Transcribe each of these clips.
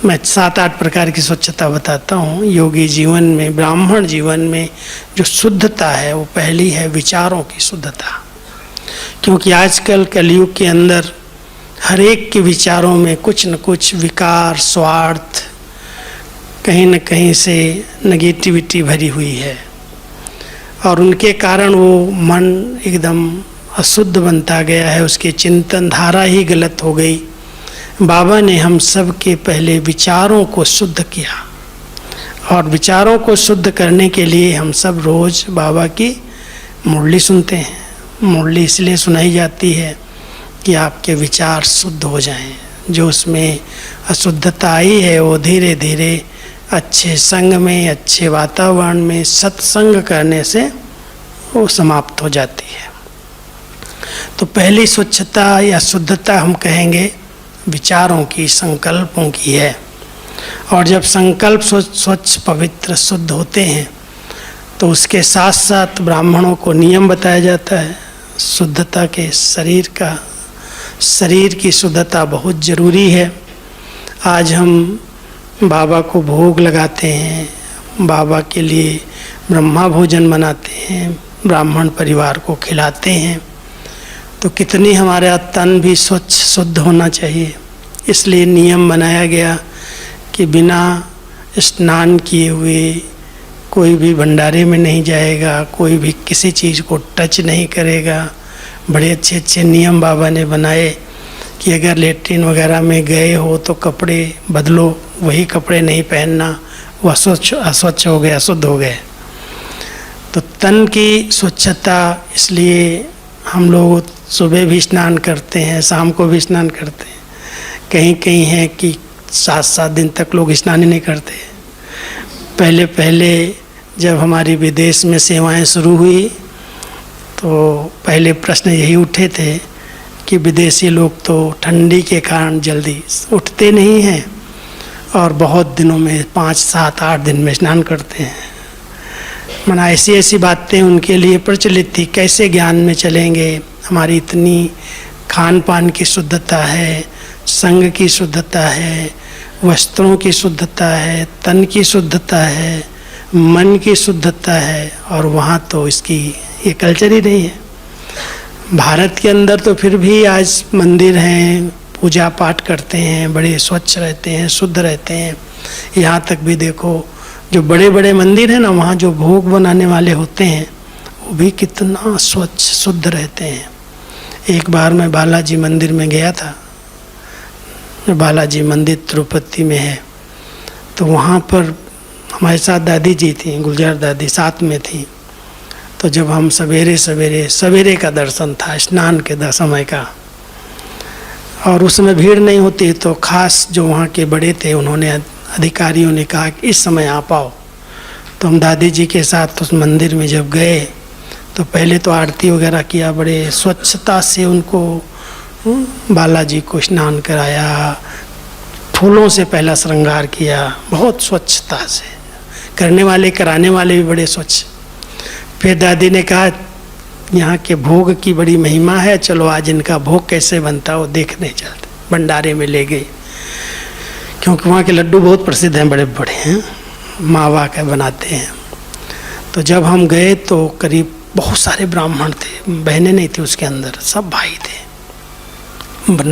मैं 7-8 प्रकार की स्वच्छता बताता हूँ। योगी जीवन में, ब्राह्मण जीवन में जो शुद्धता है वो पहली है विचारों की शुद्धता। क्योंकि आजकल कलयुग के अंदर हर एक के विचारों में कुछ न कुछ विकार, स्वार्थ, कहीं न कहीं से नेगेटिविटी भरी हुई है और उनके कारण वो मन एकदम अशुद्ध बनता गया है, उसकी चिंतन धारा ही गलत हो गई। बाबा ने हम सब के पहले विचारों को शुद्ध किया और विचारों को शुद्ध करने के लिए हम सब रोज़ बाबा की मुरली सुनते हैं। मुरली इसलिए सुनाई जाती है कि आपके विचार शुद्ध हो जाएं। जो उसमें अशुद्धता आई है वो धीरे धीरे अच्छे संग में, अच्छे वातावरण में सत्संग करने से वो समाप्त हो जाती है। तो पहली स्वच्छता या शुद्धता हम कहेंगे विचारों की, संकल्पों की है। और जब संकल्प स्वच्छ, पवित्र, शुद्ध होते हैं तो उसके साथ साथ ब्राह्मणों को नियम बताया जाता है शुद्धता के। शरीर की शुद्धता बहुत ज़रूरी है। आज हम बाबा को भोग लगाते हैं, बाबा के लिए ब्रह्मा भोजन बनाते हैं, ब्राह्मण परिवार को खिलाते हैं, तो कितनी हमारा तन भी स्वच्छ शुद्ध होना चाहिए। इसलिए नियम बनाया गया कि बिना स्नान किए हुए कोई भी भंडारे में नहीं जाएगा, कोई भी किसी चीज़ को टच नहीं करेगा। बड़े अच्छे अच्छे नियम बाबा ने बनाए कि अगर लेट्रिन वगैरह में गए हो तो कपड़े बदलो, वही कपड़े नहीं पहनना, वो अस्वच्छ हो गए, अशुद्ध हो गए। तो तन की स्वच्छता, इसलिए हम लोग सुबह भी स्नान करते हैं, शाम को भी स्नान करते हैं। कहीं कहीं है कि 7-7 दिन तक लोग स्नान ही नहीं करते। पहले जब हमारी विदेश में सेवाएं शुरू हुई तो पहले प्रश्न यही उठे थे कि विदेशी लोग तो ठंडी के कारण जल्दी उठते नहीं हैं और बहुत दिनों में 5-7-8 दिन में स्नान करते हैं। मना ऐसी बातें उनके लिए प्रचलित थी। कैसे ज्ञान में चलेंगे? हमारी इतनी खान पान की शुद्धता है, संग की शुद्धता है, वस्त्रों की शुद्धता है, तन की शुद्धता है, मन की शुद्धता है, और वहाँ तो इसकी ये कल्चर ही नहीं है। भारत के अंदर तो फिर भी आज मंदिर हैं, पूजा पाठ करते हैं, बड़े स्वच्छ रहते हैं, शुद्ध रहते हैं। यहाँ तक भी देखो जो बड़े बड़े मंदिर हैं ना, वहाँ जो भोग बनाने वाले होते हैं वो भी कितना स्वच्छ शुद्ध रहते हैं। एक बार मैं बालाजी मंदिर में गया था। बालाजी मंदिर तिरुपति में है, तो वहाँ पर हमारे साथ दादी जी थी, गुलजार दादी साथ में थी। तो जब हम सवेरे का दर्शन था, स्नान के समय का, और उस समय भीड़ नहीं होती, तो खास जो वहाँ के बड़े थे उन्होंने, अधिकारियों ने कहा कि इस समय आप आओ। तो हम दादी जी के साथ उस मंदिर में जब गए तो पहले तो आरती वगैरह किया, बड़े स्वच्छता से उनको बालाजी को स्नान कराया, फूलों से पहला श्रृंगार किया, बहुत स्वच्छता से। करने वाले कराने वाले भी बड़े स्वच्छ। फिर दादी ने कहा यहाँ के भोग की बड़ी महिमा है, चलो आज इनका भोग कैसे बनता है वो देखने चलते। भंडारे में ले गए, क्योंकि वहाँ के लड्डू बहुत प्रसिद्ध हैं, बड़े बड़े हैं, मावा के बनाते हैं। तो जब हम गए तो करीब बहुत सारे ब्राह्मण थे, बहनें नहीं थी उसके अंदर, सब भाई थे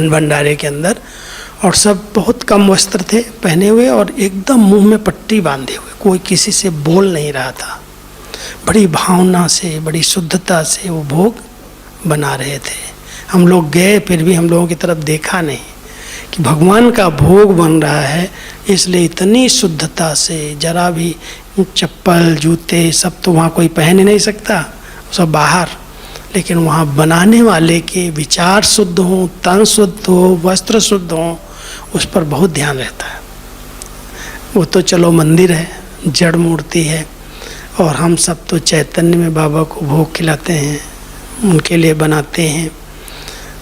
भंडारे के अंदर, और सब बहुत कम वस्त्र थे पहने हुए और एकदम मुंह में पट्टी बांधे हुए, कोई किसी से बोल नहीं रहा था। बड़ी भावना से, बड़ी शुद्धता से वो भोग बना रहे थे। हम लोग गए, फिर भी हम लोगों की तरफ देखा नहीं कि भगवान का भोग बन रहा है, इसलिए इतनी शुद्धता से, जरा भी चप्पल जूते सब तो वहाँ कोई पहन ही नहीं सकता, सब बाहर। लेकिन वहाँ बनाने वाले के विचार शुद्ध हों, तन शुद्ध हो, वस्त्र शुद्ध हों, उस पर बहुत ध्यान रहता है। वो तो चलो मंदिर है, जड़ मूर्ति है, और हम सब तो चैतन्य में बाबा को भोग खिलाते हैं, उनके लिए बनाते हैं।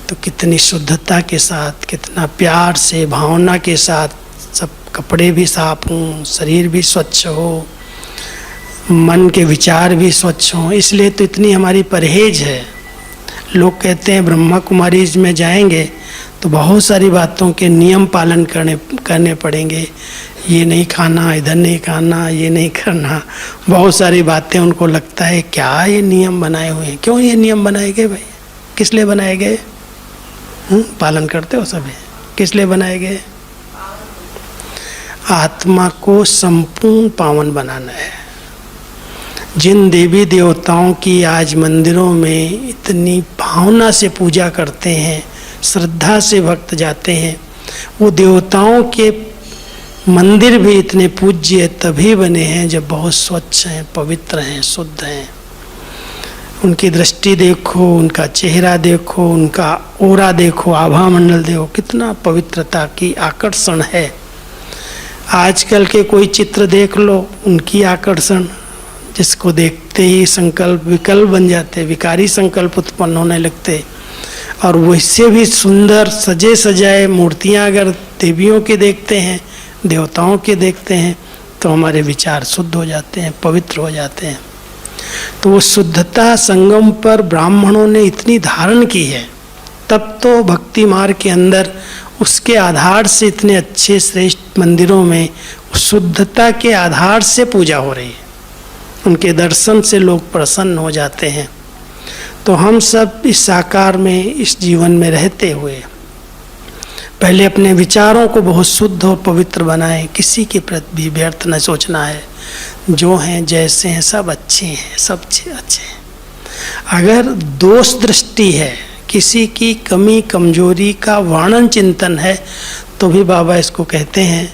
तो कितनी शुद्धता के साथ, कितना प्यार से, भावना के साथ, सब कपड़े भी साफ हों, शरीर भी स्वच्छ हो, मन के विचार भी स्वच्छ हों। इसलिए तो इतनी हमारी परहेज है। लोग कहते हैं ब्रह्मा कुमारी में जाएंगे तो बहुत सारी बातों के नियम पालन करने पड़ेंगे। ये नहीं खाना, इधर नहीं खाना, ये नहीं करना, बहुत सारी बातें उनको लगता है क्या ये नियम बनाए हुए हैं। क्यों ये नियम बनाए गए भाई? किस लिए बनाए गए? पालन करते हो सभी? किस लिए बनाए गए? आत्मा को संपूर्ण पावन बनाना है। जिन देवी देवताओं की आज मंदिरों में इतनी भावना से पूजा करते हैं, श्रद्धा से भक्त जाते हैं, वो देवताओं के मंदिर भी इतने पूज्य तभी बने हैं जब बहुत स्वच्छ हैं, पवित्र हैं, शुद्ध हैं। उनकी दृष्टि देखो, उनका चेहरा देखो, उनका ओरा देखो, आभा मंडल देखो, कितना पवित्रता की आकर्षण है। आजकल के कोई चित्र देख लो, उनकी आकर्षण, जिसको देखते ही संकल्प विकल्प बन जाते, विकारी संकल्प उत्पन्न होने लगते। और वैसे भी सुंदर सजे सजाए मूर्तियां अगर देवियों के देखते हैं, देवताओं के देखते हैं, तो हमारे विचार शुद्ध हो जाते हैं, पवित्र हो जाते हैं। तो वो शुद्धता संगम पर ब्राह्मणों ने इतनी धारण की है, तब तो भक्ति मार्ग के अंदर उसके आधार से इतने अच्छे श्रेष्ठ मंदिरों में शुद्धता के आधार से पूजा हो रही है। उनके दर्शन से लोग प्रसन्न हो जाते हैं। तो हम सब इस साकार में, इस जीवन में रहते हुए पहले अपने विचारों को बहुत शुद्ध और पवित्र बनाएं। किसी के प्रति भी व्यर्थ न सोचना है। जो हैं जैसे हैं सब अच्छे हैं, सब अच्छे हैं। अगर दोष दृष्टि है, किसी की कमी कमजोरी का वर्णन चिंतन है, तो भी बाबा इसको कहते हैं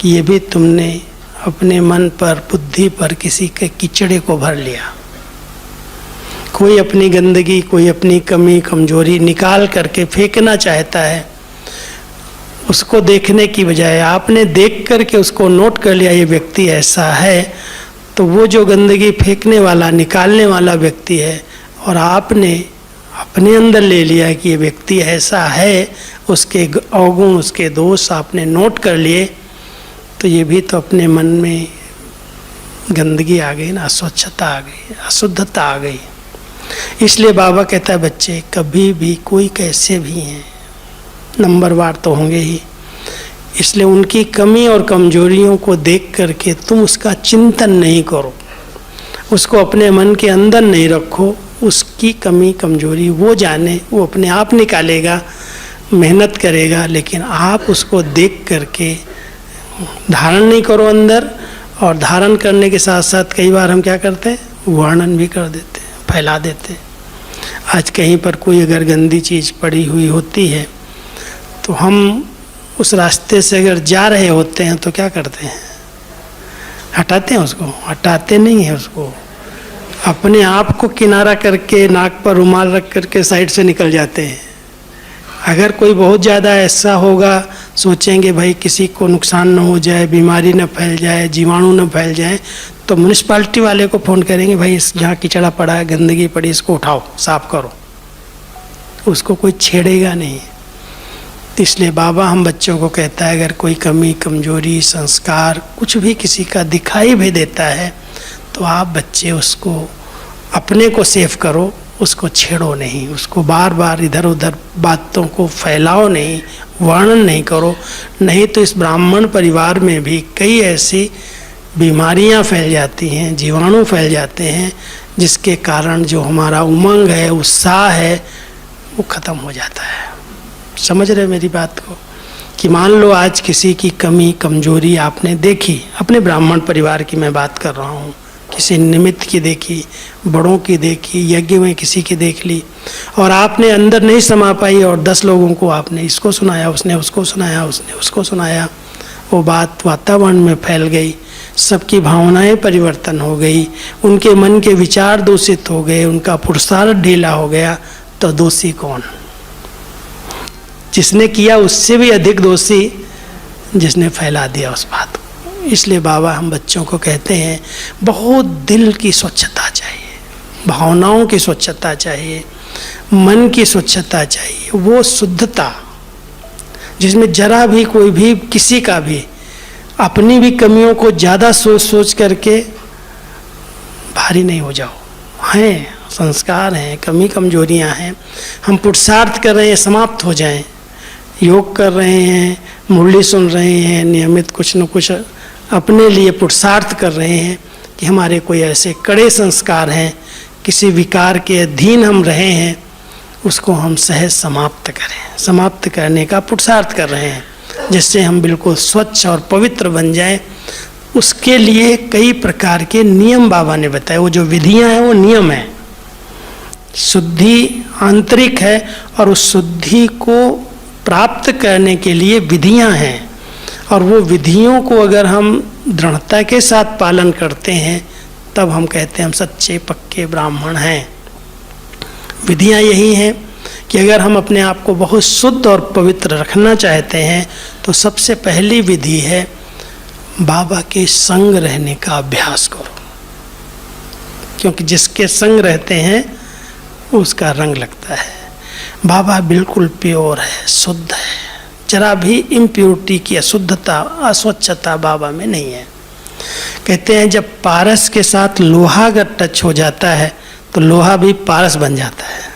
कि ये भी तुमने अपने मन पर, बुद्धि पर किसी के कीचड़े को भर लिया। कोई अपनी गंदगी, कोई अपनी कमी कमजोरी निकाल करके फेंकना चाहता है, उसको देखने की बजाय आपने देख करके उसको नोट कर लिया ये व्यक्ति ऐसा है, तो वो जो गंदगी फेंकने वाला, निकालने वाला व्यक्ति है, और आपने अपने अंदर ले लिया कि ये व्यक्ति ऐसा है, उसके अवगुण, उसके दोष आपने नोट कर लिए, तो ये भी तो अपने मन में गंदगी आ गई ना, अस्वच्छता आ गई, अशुद्धता आ गई। इसलिए बाबा कहता है बच्चे कभी भी, कोई कैसे भी हैं, नंबरवार तो होंगे ही, इसलिए उनकी कमी और कमजोरियों को देख करके तुम उसका चिंतन नहीं करो, उसको अपने मन के अंदर नहीं रखो। उसकी कमी कमजोरी वो जाने, वो अपने आप निकालेगा, मेहनत करेगा, लेकिन आप उसको देख करके धारण नहीं करो अंदर। और धारण करने के साथ साथ कई बार हम क्या करते हैं, वर्णन भी कर देते हैं, फैला देते हैं। आज कहीं पर कोई अगर गंदी चीज़ पड़ी हुई होती है, तो हम उस रास्ते से अगर जा रहे होते हैं तो क्या करते हैं, हटाते हैं उसको? हटाते नहीं हैं उसको, अपने आप को किनारा करके नाक पर रुमाल रख करके साइड से निकल जाते हैं। अगर कोई बहुत ज़्यादा ऐसा होगा, सोचेंगे भाई किसी को नुकसान न हो जाए, बीमारी न फैल जाए, जीवाणु न फैल जाए, तो म्यूनिसिपालिटी वाले को फ़ोन करेंगे, भाई इस जहाँ कीचड़ा पड़ा है, गंदगी पड़ी, इसको उठाओ, साफ करो। उसको कोई छेड़ेगा नहीं। इसलिए बाबा हम बच्चों को कहता है अगर कोई कमी कमजोरी संस्कार कुछ भी किसी का दिखाई भी देता है, तो आप बच्चे उसको अपने को सेव करो, उसको छेड़ो नहीं, उसको बार बार इधर उधर बातों को फैलाओ नहीं, वर्णन नहीं करो। नहीं तो इस ब्राह्मण परिवार में भी कई ऐसी बीमारियां फैल जाती हैं, जीवाणु फैल जाते हैं, जिसके कारण जो हमारा उमंग है, उत्साह है, वो ख़त्म हो जाता है। समझ रहे मेरी बात को? कि मान लो आज किसी की कमी कमजोरी आपने देखी, अपने ब्राह्मण परिवार की मैं बात कर रहा हूँ, किसी निमित्त की देखी, बड़ों की देखी, यज्ञ में किसी की देख ली, और आपने अंदर नहीं समा पाई, और 10 लोगों को आपने इसको सुनाया, उसने उसको सुनाया, उसने उसको सुनाया, वो बात वातावरण में फैल गई, सबकी भावनाएं परिवर्तन हो गई, उनके मन के विचार दूषित हो गए, उनका पुरुषार्थ ढीला हो गया, तो दोषी कौन? जिसने किया उससे भी अधिक दोषी जिसने फैला दिया उस बात को। इसलिए बाबा हम बच्चों को कहते हैं बहुत दिल की स्वच्छता चाहिए, भावनाओं की स्वच्छता चाहिए, मन की स्वच्छता चाहिए, वो शुद्धता जिसमें जरा भी कोई भी किसी का भी अपनी भी कमियों को ज़्यादा सोच सोच करके भारी नहीं हो जाओ। हैं संस्कार हैं, कमी कमजोरियां हैं, हम पुरुषार्थ कर रहे हैं समाप्त हो जाएं, योग कर रहे हैं, मुरली सुन रहे हैं, नियमित कुछ न कुछ अपने लिए पुरुषार्थ कर रहे हैं कि हमारे कोई ऐसे कड़े संस्कार हैं, किसी विकार के अधीन हम रहे हैं, उसको हम सहज समाप्त करें, समाप्त करने का पुरुषार्थ कर रहे हैं, जिससे हम बिल्कुल स्वच्छ और पवित्र बन जाएं। उसके लिए कई प्रकार के नियम बाबा ने बताए। वो जो विधियां हैं वो नियम है। शुद्धि आंतरिक है और उस शुद्धि को प्राप्त करने के लिए विधियां हैं, और वो विधियों को अगर हम दृढ़ता के साथ पालन करते हैं तब हम कहते हैं हम सच्चे पक्के ब्राह्मण हैं। विधियां यही हैं कि अगर हम अपने आप को बहुत शुद्ध और पवित्र रखना चाहते हैं तो सबसे पहली विधि है बाबा के संग रहने का अभ्यास करो, क्योंकि जिसके संग रहते हैं उसका रंग लगता है। बाबा बिल्कुल प्योर है, शुद्ध है, जरा भी इम्प्योरिटी की अशुद्धता अस्वच्छता बाबा में नहीं है। कहते हैं जब पारस के साथ लोहा अगर टच हो जाता है तो लोहा भी पारस बन जाता है।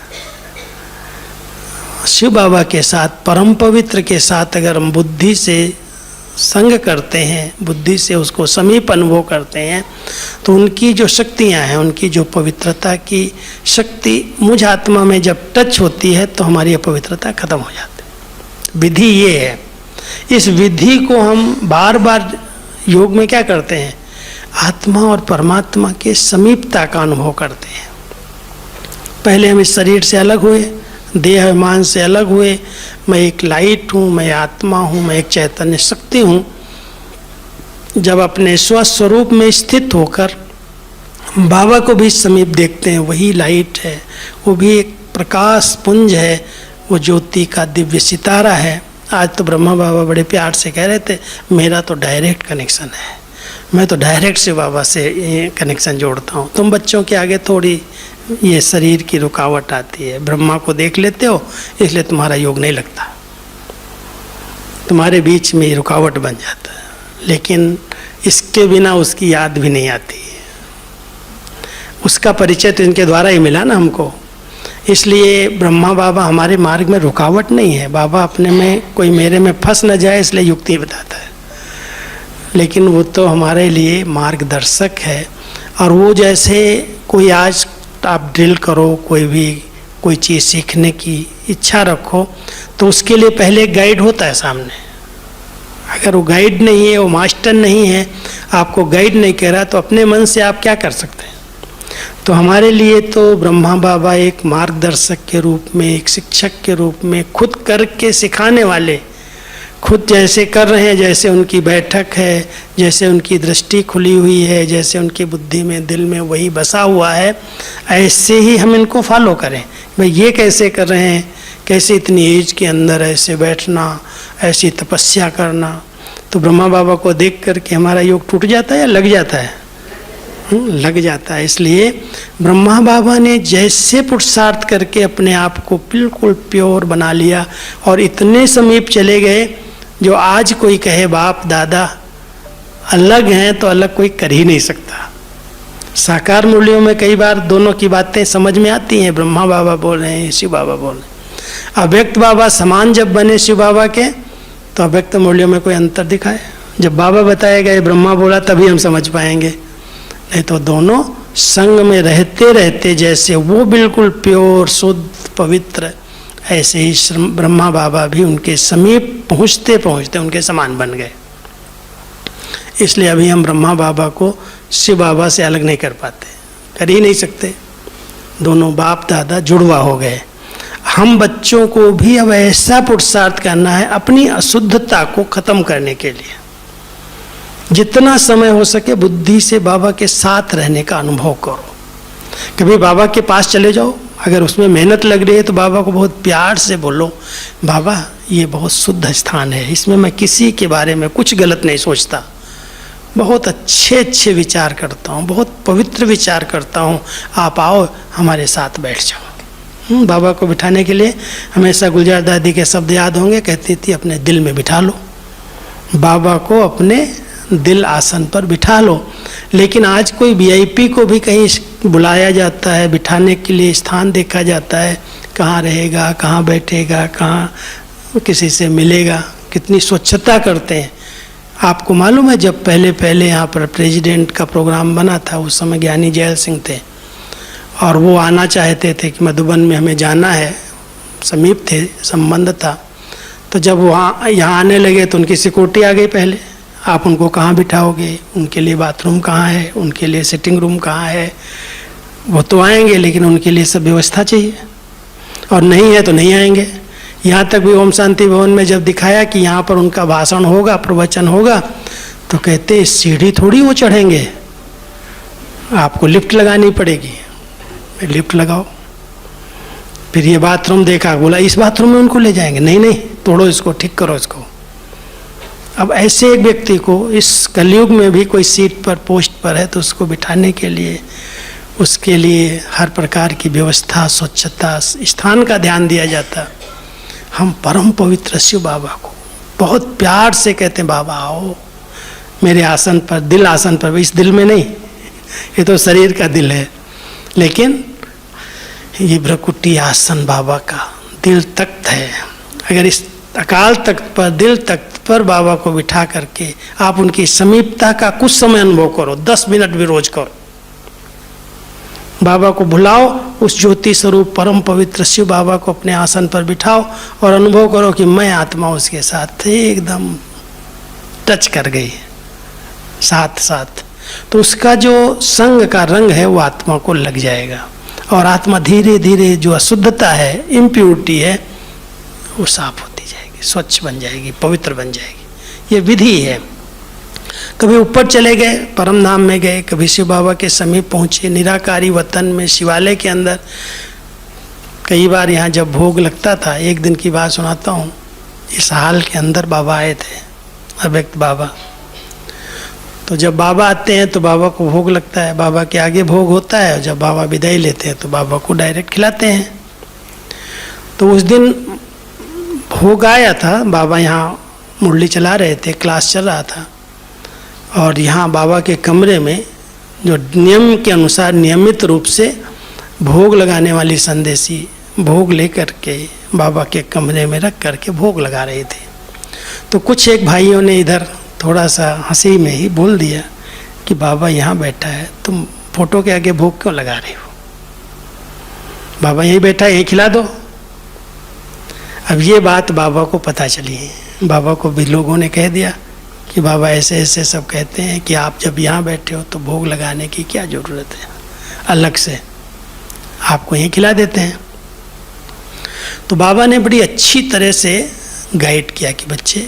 शिव बाबा के साथ, परम पवित्र के साथ अगर हम बुद्धि से संग करते हैं, बुद्धि से उसको समीप अनुभव करते हैं, तो उनकी जो शक्तियाँ हैं, उनकी जो पवित्रता की शक्ति मुझ आत्मा में जब टच होती है तो हमारी अपवित्रता खत्म हो जाती है। विधि ये है। इस विधि को हम बार बार योग में क्या करते हैं, आत्मा और परमात्मा के समीपता का अनुभव करते हैं। पहले हम इस शरीर से अलग हुए, देह मान से अलग हुए, मैं एक लाइट हूँ, मैं आत्मा हूँ, मैं एक चैतन्य शक्ति हूँ। जब अपने स्वस्वरूप में स्थित होकर बाबा को भी समीप देखते हैं, वही लाइट है, वो भी एक प्रकाश पुंज है, वो ज्योति का दिव्य सितारा है। आज तो ब्रह्मा बाबा बड़े प्यार से कह रहे थे मेरा तो डायरेक्ट कनेक्शन है, मैं तो डायरेक्ट से बाबा से कनेक्शन जोड़ता हूँ। तुम बच्चों के आगे थोड़ी ये शरीर की रुकावट आती है, ब्रह्मा को देख लेते हो इसलिए तुम्हारा योग नहीं लगता, तुम्हारे बीच में ये रुकावट बन जाता है। लेकिन इसके बिना उसकी याद भी नहीं आती है। उसका परिचय तो इनके द्वारा ही मिला ना हमको, इसलिए ब्रह्मा बाबा हमारे मार्ग में रुकावट नहीं है। बाबा अपने में कोई मेरे में फंस न जाए इसलिए युक्ति बताता है, लेकिन वो तो हमारे लिए मार्गदर्शक है। और वो जैसे कोई आज आप ड्रिल करो, कोई चीज़ सीखने की इच्छा रखो तो उसके लिए पहले एक गाइड होता है सामने। अगर वो गाइड नहीं है, वो मास्टर नहीं है, आपको गाइड नहीं कर रहा, तो अपने मन से आप क्या कर सकते हैं। तो हमारे लिए तो ब्रह्मा बाबा एक मार्गदर्शक के रूप में, एक शिक्षक के रूप में, खुद करके सिखाने वाले, खुद जैसे कर रहे हैं, जैसे उनकी बैठक है, जैसे उनकी दृष्टि खुली हुई है, जैसे उनकी बुद्धि में, दिल में वही बसा हुआ है, ऐसे ही हम इनको फॉलो करें। भाई ये कैसे कर रहे हैं, कैसे इतनी एज के अंदर ऐसे बैठना, ऐसी तपस्या करना। तो ब्रह्मा बाबा को देख करके हमारा योग टूट जाता है या लग जाता है? लग जाता है। इसलिए ब्रह्मा बाबा ने जैसे पुरुषार्थ करके अपने आप को बिल्कुल प्योर बना लिया और इतने समीप चले गए, जो आज कोई कहे बाप दादा अलग हैं तो अलग कोई कर ही नहीं सकता। साकार मूल्यों में कई बार दोनों की बातें समझ में आती हैं, ब्रह्मा बाबा बोल रहे हैं, शिव बाबा बोल रहे हैं। अव्यक्त बाबा समान जब बने शिव बाबा के, तो अव्यक्त मूल्यों में कोई अंतर दिखाए। जब बाबा बताए गए, ब्रह्मा बोला, तभी हम समझ पाएंगे, नहीं तो दोनों संग में रहते रहते जैसे वो बिल्कुल प्योर शुद्ध पवित्र, ऐसे ही ब्रह्मा बाबा भी उनके समीप पहुँचते पहुँचते उनके समान बन गए। इसलिए अभी हम ब्रह्मा बाबा को शिव बाबा से अलग नहीं कर पाते, कर ही नहीं सकते। दोनों बाप दादा जुड़वा हो गए। हम बच्चों को भी अब ऐसा पुरुषार्थ करना है अपनी अशुद्धता को खत्म करने के लिए। जितना समय हो सके बुद्धि से बाबा के साथ रहने का अनुभव करो। कभी बाबा के पास चले जाओ, अगर उसमें मेहनत लग रही है तो बाबा को बहुत प्यार से बोलो, बाबा ये बहुत शुद्ध स्थान है, इसमें मैं किसी के बारे में कुछ गलत नहीं सोचता, बहुत अच्छे अच्छे विचार करता हूँ, बहुत पवित्र विचार करता हूँ, आप आओ हमारे साथ बैठ जाओ। बाबा को बिठाने के लिए हमेशा गुलजार दादी के शब्द याद होंगे, कहती थी अपने दिल में बिठा लो, बाबा को अपने दिल आसन पर बिठा लो। लेकिन आज कोई वीआईपी को भी कहीं बुलाया जाता है, बिठाने के लिए स्थान देखा जाता है, कहाँ रहेगा, कहाँ बैठेगा, कहाँ किसी से मिलेगा, कितनी स्वच्छता करते हैं। आपको मालूम है जब पहले पहले यहाँ पर प्रेसिडेंट का प्रोग्राम बना था, उस समय ज्ञानी जैल सिंह थे और वो आना चाहते थे कि मधुबन में हमें जाना है, समीप थे, संबंध था। तो जब वहाँ यहाँ आने लगे तो उनकी सिक्योरिटी आ गई पहले। आप उनको कहाँ बिठाओगे, उनके लिए बाथरूम कहाँ है, उनके लिए सिटिंग रूम कहाँ है, वो तो आएंगे लेकिन उनके लिए सब व्यवस्था चाहिए, और नहीं है तो नहीं आएंगे। यहाँ तक भी ओम शांति भवन में जब दिखाया कि यहाँ पर उनका भाषण होगा, प्रवचन होगा, तो कहते सीढ़ी थोड़ी वो चढ़ेंगे, आपको लिफ्ट लगानी पड़ेगी। लिफ्ट लगाओ। फिर ये बाथरूम देखा, बोला इस बाथरूम में उनको ले जाएंगे, नहीं नहीं तोड़ो इसको, ठीक करो इसको। अब ऐसे एक व्यक्ति को इस कलयुग में भी कोई सीट पर, पोस्ट पर है तो उसको बिठाने के लिए, उसके लिए हर प्रकार की व्यवस्था, स्वच्छता, स्थान का ध्यान दिया जाता। हम परम पवित्र शिव बाबा को बहुत प्यार से कहते हैं, बाबा आओ मेरे आसन पर, दिल आसन पर। इस दिल में नहीं, ये तो शरीर का दिल है, लेकिन ये भ्रकुटी आसन बाबा का दिल तख्त है। अगर इस अकाल तख्त पर, दिल तख्त पर बाबा को बिठा करके आप उनकी समीपता का कुछ समय अनुभव करो, 10 मिनट भी रोज करो। बाबा को बुलाओ, उस ज्योति स्वरूप परम पवित्र शिव बाबा को अपने आसन पर बिठाओ और अनुभव करो कि मैं आत्मा उसके साथ एकदम टच कर गई साथ साथ। तो उसका जो संग का रंग है वो आत्मा को लग जाएगा और आत्मा धीरे धीरे जो अशुद्धता है, इम्प्योरिटी है, वो साफ होती जाएगी, स्वच्छ बन जाएगी, पवित्र बन जाएगी। ये विधि है। कभी ऊपर चले गए, परम धाम में गए, कभी शिव बाबा के समीप पहुँचे, निराकारी वतन में, शिवालय के अंदर। कई बार यहाँ जब भोग लगता था, एक दिन की बात सुनाता हूँ, इस हाल के अंदर बाबा आए थे, अव्यक्त बाबा। तो जब बाबा आते हैं तो बाबा को भोग लगता है, बाबा के आगे भोग होता है, और जब बाबा विदाई लेते हैं तो बाबा को डायरेक्ट खिलाते हैं। तो उस दिन भोग आया था, बाबा यहाँ मुरली चला रहे थे, क्लास चल रहा था, और यहाँ बाबा के कमरे में जो नियम के अनुसार नियमित रूप से भोग लगाने वाली संदेशी भोग लेकर के बाबा के कमरे में रख करके भोग लगा रहे थे। तो कुछ एक भाइयों ने इधर थोड़ा सा हंसी में ही बोल दिया कि बाबा यहाँ बैठा है, तुम फोटो के आगे भोग क्यों लगा रहे हो, बाबा यहीं बैठा है, यहीं खिला दो। अब ये बात बाबा को पता चली, बाबा को भी लोगों ने कह दिया कि बाबा ऐसे ऐसे सब कहते हैं कि आप जब यहाँ बैठे हो तो भोग लगाने की क्या ज़रूरत है, अलग से आपको यहीं खिला देते हैं। तो बाबा ने बड़ी अच्छी तरह से गाइड किया कि बच्चे,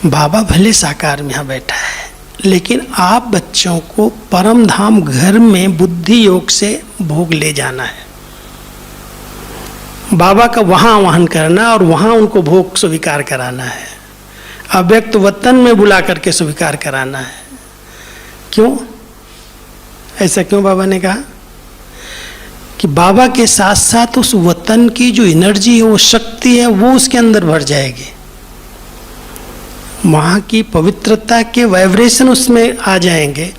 बाबा भले साकार में यहाँ बैठा है, लेकिन आप बच्चों को परम धाम घर में बुद्धि योग से भोग ले जाना है। बाबा का वहाँ आवाहन करना और वहाँ उनको भोग स्वीकार कराना है, अव्यक्त वतन में बुला करके स्वीकार कराना है। क्यों ऐसा, क्यों बाबा ने कहा कि बाबा के साथ साथ उस वतन की जो एनर्जी है, वो शक्ति है, वो उसके अंदर भर जाएगी। वहाँ की पवित्रता के वाइब्रेशन उसमें आ जाएंगे।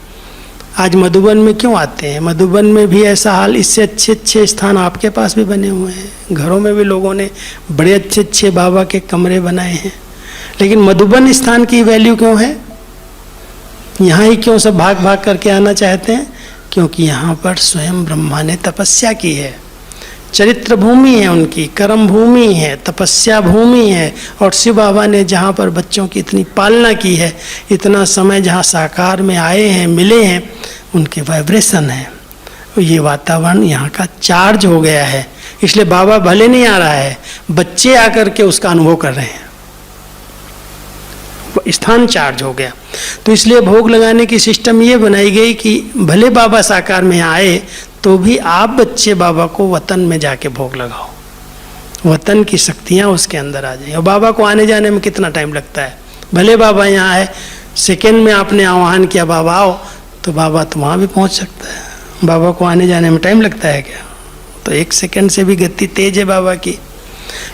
आज मधुबन में क्यों आते हैं, मधुबन में भी ऐसा हाल, इससे अच्छे अच्छे स्थान आपके पास भी बने हुए हैं, घरों में भी लोगों ने बड़े अच्छे अच्छे बाबा के कमरे बनाए हैं, लेकिन मधुबन स्थान की वैल्यू क्यों है, यहाँ ही क्यों सब भाग भाग करके आना चाहते हैं? क्योंकि यहाँ पर स्वयं ब्रह्मा ने तपस्या की है, चरित्र भूमि है उनकी, कर्म भूमि है, तपस्या भूमि है। और शिव बाबा ने जहाँ पर बच्चों की इतनी पालना की है, इतना समय जहाँ साकार में आए हैं, मिले हैं, उनके वाइब्रेशन है, ये वातावरण यहाँ का चार्ज हो गया है। इसलिए बाबा भले नहीं आ रहा है, बच्चे आकर के उसका अनुभव कर रहे हैं, स्थान चार्ज हो गया। तो इसलिए भोग लगाने की सिस्टम ये बनाई गई कि भले बाबा साकार में आए तो भी आप बच्चे बाबा को वतन में जाके भोग लगाओ, वतन की शक्तियाँ उसके अंदर आ जाए। और बाबा को आने जाने में कितना टाइम लगता है, भले बाबा यहाँ आए, सेकेंड में आपने आह्वान किया बाबा आओ, तो बाबा तो वहाँ भी पहुँच सकता है। बाबा को आने जाने में टाइम लगता है क्या? तो 1 सेकेंड से भी गति तेज है बाबा की।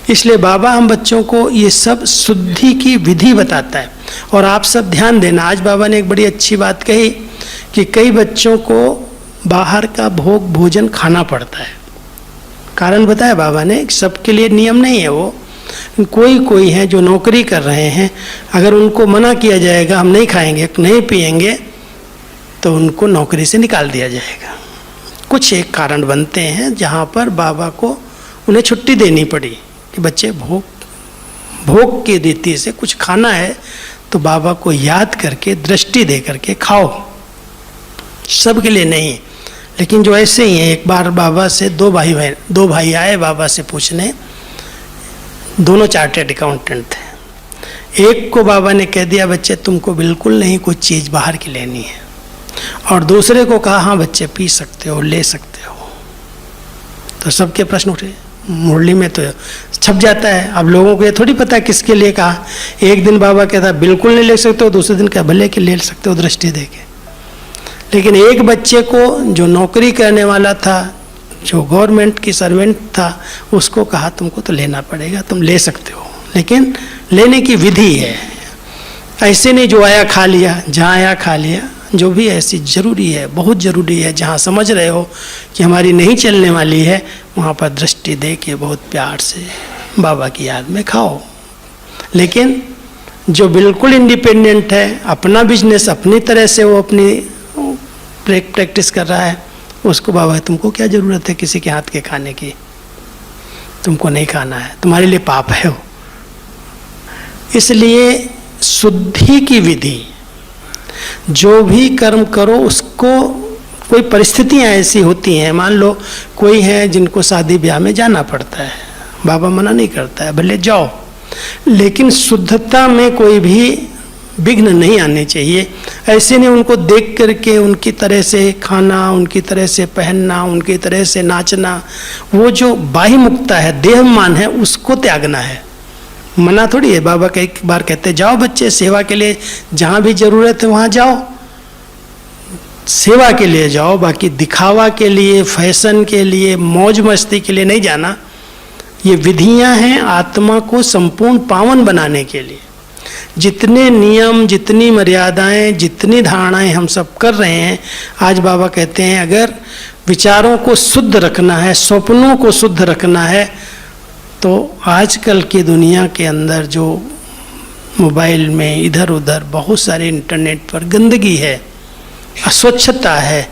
इसलिए बाबा हम बच्चों को ये सब शुद्धि की विधि बताता है। और आप सब ध्यान देना, आज बाबा ने एक बड़ी अच्छी बात कही कि कई बच्चों को बाहर का भोग भोजन खाना पड़ता है। कारण बताया बाबा ने, सबके लिए नियम नहीं है वो, कोई कोई हैं जो नौकरी कर रहे हैं, अगर उनको मना किया जाएगा हम नहीं खाएंगे, नहीं पिएंगे, तो उनको नौकरी से निकाल दिया जाएगा। कुछ एक कारण बनते हैं जहाँ पर बाबा को उन्हें छुट्टी देनी पड़ी कि बच्चे भोग की रीति से कुछ खाना है तो बाबा को याद करके, दृष्टि दे करके खाओ। सबके लिए नहीं, लेकिन जो ऐसे ही हैं, एक बार बाबा से दो भाई आए बाबा से पूछने, दोनों चार्टेड अकाउंटेंट थे। एक को बाबा ने कह दिया बच्चे तुमको बिल्कुल नहीं कुछ चीज़ बाहर की लेनी है, और दूसरे को कहा हाँ बच्चे पी सकते हो, ले सकते हो। तो सबके प्रश्न उठे, मुरली में तो छप जाता है। अब लोगों को ये थोड़ी पता है किसके लिए कहा। एक दिन बाबा कहता बिल्कुल नहीं ले सकते हो, दूसरे दिन कहा भले कि ले सकते हो दृष्टि दे के। लेकिन एक बच्चे को जो नौकरी करने वाला था, जो गवर्नमेंट की सर्वेंट था, उसको कहा तुमको तो लेना पड़ेगा, तुम ले सकते हो, लेकिन लेने की विधि है। ऐसे नहीं जो आया खा लिया, जहाँ आया खा लिया। जो भी ऐसी जरूरी है, बहुत ज़रूरी है, जहाँ समझ रहे हो कि हमारी नहीं चलने वाली है, वहाँ पर दृष्टि दे के बहुत प्यार से बाबा की याद में खाओ। लेकिन जो बिल्कुल इंडिपेंडेंट है, अपना बिजनेस अपनी तरह से वो अपनी प्रैक्टिस कर रहा है, उसको बाबा तुमको क्या ज़रूरत है किसी के हाथ के खाने की, तुमको नहीं खाना है, तुम्हारे लिए पाप है वो। इसलिए शुद्धि की विधि, जो भी कर्म करो उसको, कोई परिस्थितियां ऐसी होती हैं, मान लो कोई है जिनको शादी ब्याह में जाना पड़ता है, बाबा मना नहीं करता है, भले जाओ, लेकिन शुद्धता में कोई भी विघ्न नहीं आने चाहिए। ऐसे नहीं उनको देख करके उनकी तरह से खाना, उनकी तरह से पहनना, उनकी तरह से नाचना, वो जो बाह्य मुक्ता है, देहमान है, उसको त्यागना है। मना थोड़ी है। बाबा कई बार कहते जाओ बच्चे सेवा के लिए, जहाँ भी जरूरत है वहाँ जाओ, सेवा के लिए जाओ, बाकी दिखावा के लिए, फैशन के लिए, मौज मस्ती के लिए नहीं जाना। ये विधियां हैं आत्मा को संपूर्ण पावन बनाने के लिए। जितने नियम, जितनी मर्यादाएं, जितनी धारणाएं हम सब कर रहे हैं, आज बाबा कहते हैं अगर विचारों को शुद्ध रखना है, स्वप्नों को शुद्ध रखना है, तो आजकल की दुनिया के अंदर जो मोबाइल में इधर उधर बहुत सारे इंटरनेट पर गंदगी है, अस्वच्छता है,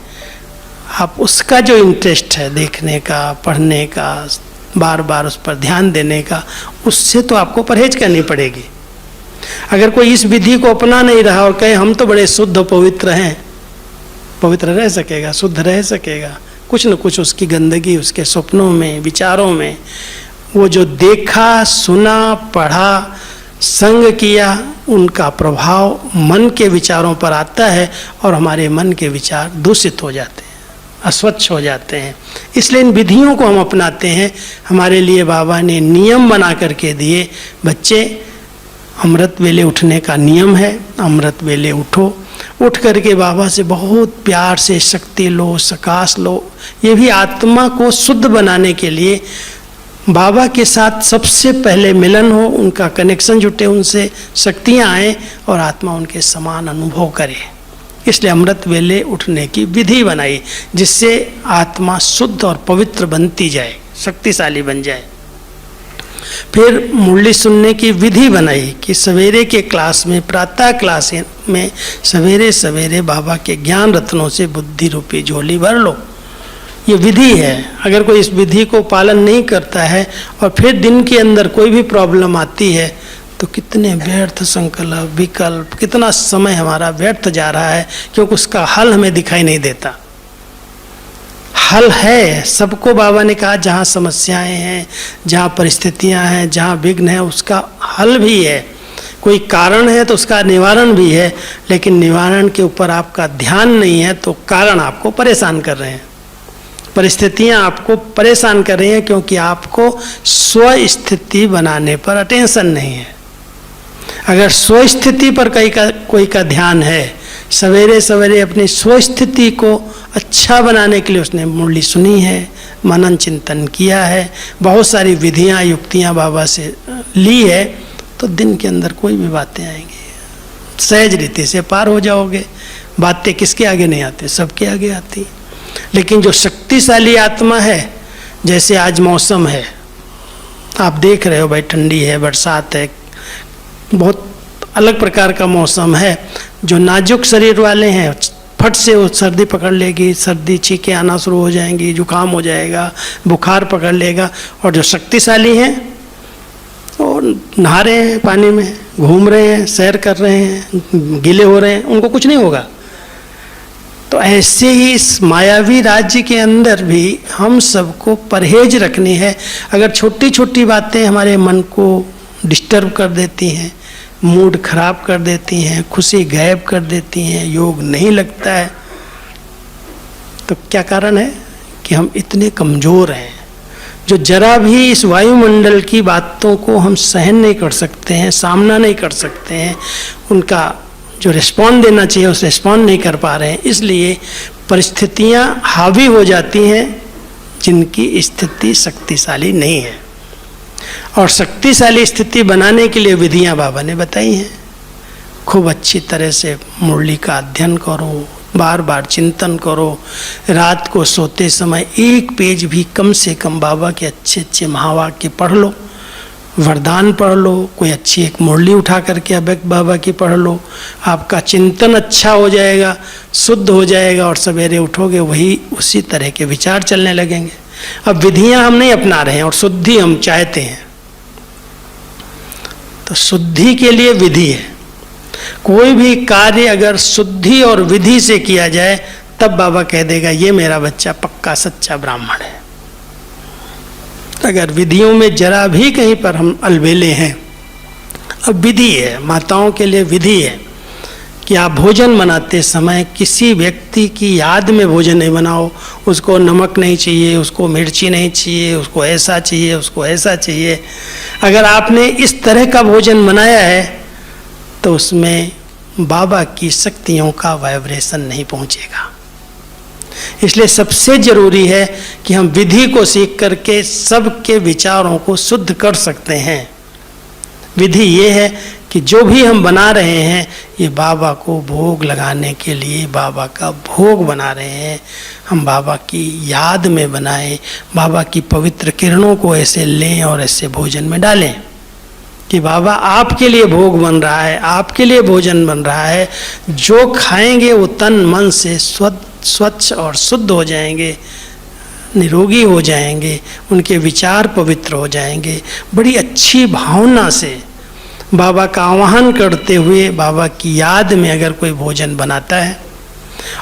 आप उसका जो इंटरेस्ट है देखने का, पढ़ने का, बार बार उस पर ध्यान देने का, उससे तो आपको परहेज करनी पड़ेगी। अगर कोई इस विधि को अपना नहीं रहा और कहे हम तो बड़े शुद्ध पवित्र हैं, पवित्र रह सकेगा, शुद्ध रह सकेगा? कुछ न कुछ उसकी गंदगी उसके सपनों में, विचारों में, वो जो देखा, सुना, पढ़ा, संग किया, उनका प्रभाव मन के विचारों पर आता है और हमारे मन के विचार दूषित हो जाते हैं, अस्वच्छ हो जाते हैं। इसलिए इन विधियों को हम अपनाते हैं। हमारे लिए बाबा ने नियम बना करके दिए, बच्चे अमृत वेले उठने का नियम है, अमृत वेले उठो, उठ करके बाबा से बहुत प्यार से शक्ति लो, सकाश लो। ये भी आत्मा को शुद्ध बनाने के लिए बाबा के साथ सबसे पहले मिलन हो, उनका कनेक्शन जुटे, उनसे शक्तियाँ आए और आत्मा उनके समान अनुभव करे। इसलिए अमृत वेले उठने की विधि बनाई, जिससे आत्मा शुद्ध और पवित्र बनती जाए, शक्तिशाली बन जाए। फिर मुरली सुनने की विधि बनाई कि सवेरे के क्लास में, प्रातः क्लास में सवेरे सवेरे बाबा के ज्ञान रत्नों से बुद्धि रूपी झोली भर लो। ये विधि है। अगर कोई इस विधि को पालन नहीं करता है और फिर दिन के अंदर कोई भी प्रॉब्लम आती है, तो कितने व्यर्थ संकल्प, विकल्प, कितना समय हमारा व्यर्थ जा रहा है, क्योंकि उसका हल हमें दिखाई नहीं देता। हल है, सबको बाबा ने कहा जहाँ समस्याएं हैं, जहाँ परिस्थितियां हैं, जहाँ विघ्न है, उसका हल भी है। कोई कारण है तो उसका निवारण भी है, लेकिन निवारण के ऊपर आपका ध्यान नहीं है तो कारण आपको परेशान कर रहे हैं, परिस्थितियां आपको परेशान कर रही हैं, क्योंकि आपको स्व स्थिति बनाने पर अटेंशन नहीं है। अगर स्व स्थिति पर कोई का ध्यान है, सवेरे सवेरे अपनी स्व स्थिति को अच्छा बनाने के लिए उसने मुरली सुनी है, मनन चिंतन किया है, बहुत सारी विधियां युक्तियां बाबा से ली है, तो दिन के अंदर कोई भी बातें आएंगी, सहज रीति से पार हो जाओगे। बातें किसके आगे नहीं आती, सबके आगे आती। लेकिन जो शक्तिशाली आत्मा है, जैसे आज मौसम है, आप देख रहे हो भाई, ठंडी है, बरसात है, बहुत अलग प्रकार का मौसम है। जो नाजुक शरीर वाले हैं फट से वो सर्दी पकड़ लेगी, सर्दी छींकें आना शुरू हो जाएंगी, जुकाम हो जाएगा, बुखार पकड़ लेगा। और जो शक्तिशाली हैं वो नहा रहे हैं पानी में, घूम रहे हैं, सैर कर रहे हैं, गीले हो रहे हैं, उनको कुछ नहीं होगा। तो ऐसे ही इस मायावी राज्य के अंदर भी हम सबको परहेज रखनी है। अगर छोटी छोटी बातें हमारे मन को डिस्टर्ब कर देती हैं, मूड खराब कर देती हैं, खुशी गायब कर देती हैं, योग नहीं लगता है, तो क्या कारण है कि हम इतने कमज़ोर हैं। जो जरा भी इस वायुमंडल की बातों को हम सहन नहीं कर सकते हैं, सामना नहीं कर सकते हैं, उनका जो रिस्पॉन्ड देना चाहिए उस रिस्पॉन्ड नहीं कर पा रहे हैं, इसलिए परिस्थितियां हावी हो जाती हैं जिनकी स्थिति शक्तिशाली नहीं है। और शक्तिशाली स्थिति बनाने के लिए विधियां बाबा ने बताई हैं। खूब अच्छी तरह से मुरली का अध्ययन करो, बार बार चिंतन करो, रात को सोते समय एक पेज भी कम से कम बाबा के अच्छे अच्छे महावाक्य पढ़ लो, वरदान पढ़ लो, कोई अच्छी एक मुरली उठा करके अव्यक्त बाबा की पढ़ लो। आपका चिंतन अच्छा हो जाएगा, शुद्ध हो जाएगा, और सवेरे उठोगे वही उसी तरह के विचार चलने लगेंगे। अब विधियां हम नहीं अपना रहे हैं और शुद्धि हम चाहते हैं, तो शुद्धि के लिए विधि है। कोई भी कार्य अगर शुद्धि और विधि से किया जाए तब बाबा कह देगा ये मेरा बच्चा पक्का सच्चा ब्राह्मण है। अगर विधियों में जरा भी कहीं पर हम अलबेले हैं, अब विधि है, माताओं के लिए विधि है कि आप भोजन बनाते समय किसी व्यक्ति की याद में भोजन नहीं बनाओ। उसको नमक नहीं चाहिए, उसको मिर्ची नहीं चाहिए, उसको ऐसा चाहिए, उसको ऐसा चाहिए। अगर आपने इस तरह का भोजन बनाया है तो उसमें बाबा की शक्तियों का वाइब्रेशन नहीं पहुंचेगा। इसलिए सबसे जरूरी है कि हम विधि को सीख करके सबके विचारों को शुद्ध कर सकते हैं। विधि ये है कि जो भी हम बना रहे हैं ये बाबा को भोग लगाने के लिए बाबा का भोग बना रहे हैं। हम बाबा की याद में बनाएं, बाबा की पवित्र किरणों को ऐसे लें और ऐसे भोजन में डालें कि बाबा आपके लिए भोग बन रहा है, आपके लिए भोजन बन रहा है। जो खाएंगे वो तन मन से स्वच्छ और शुद्ध हो जाएंगे, निरोगी हो जाएंगे, उनके विचार पवित्र हो जाएंगे। बड़ी अच्छी भावना से बाबा का आह्वान करते हुए बाबा की याद में अगर कोई भोजन बनाता है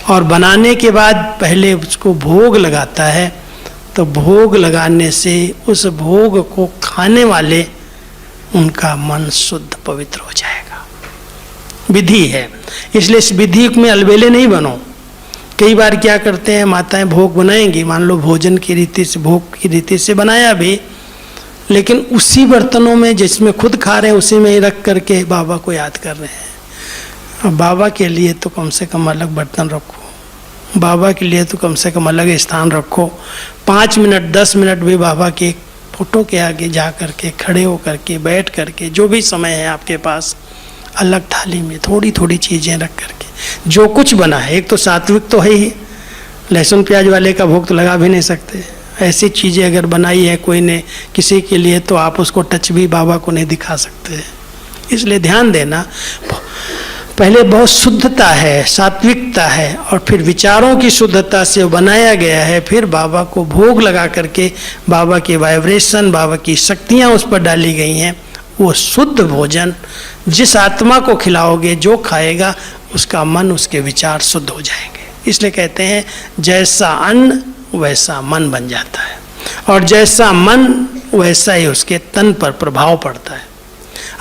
और बनाने के बाद पहले उसको भोग लगाता है, तो भोग लगाने से उस भोग को खाने वाले उनका मन शुद्ध पवित्र हो जाएगा। विधि है, इसलिए इस विधि में अलबेले नहीं बनो। कई बार क्या करते हैं, माताएं भोग बनाएंगी, मान लो भोजन की रीति से, भोग की रीति से बनाया भी, लेकिन उसी बर्तनों में जिसमें खुद खा रहे हैं उसी में ही रख करके बाबा को याद कर रहे हैं। अब बाबा के लिए तो कम से कम अलग बर्तन रखो, बाबा के लिए तो कम से कम अलग स्थान रखो। 5 मिनट 10 मिनट भी बाबा के फोटो के आगे जा करके, खड़े हो करके, बैठ करके, जो भी समय है आपके पास, अलग थाली में थोड़ी थोड़ी चीज़ें रख करके जो कुछ बना है, एक तो सात्विक तो है ही, लहसुन प्याज वाले का भोग तो लगा भी नहीं सकते। ऐसी चीज़ें अगर बनाई है कोई ने किसी के लिए, तो आप उसको टच भी बाबा को नहीं दिखा सकते। इसलिए ध्यान देना, पहले बहुत शुद्धता है, सात्विकता है, और फिर विचारों की शुद्धता से बनाया गया है। फिर बाबा को भोग लगा करके बाबा के वाइब्रेशन, बाबा की शक्तियाँ उस पर डाली गई हैं। वो शुद्ध भोजन जिस आत्मा को खिलाओगे, जो खाएगा, उसका मन, उसके विचार शुद्ध हो जाएंगे। इसलिए कहते हैं जैसा अन्न वैसा मन बन जाता है, और जैसा मन वैसा ही उसके तन पर प्रभाव पड़ता है।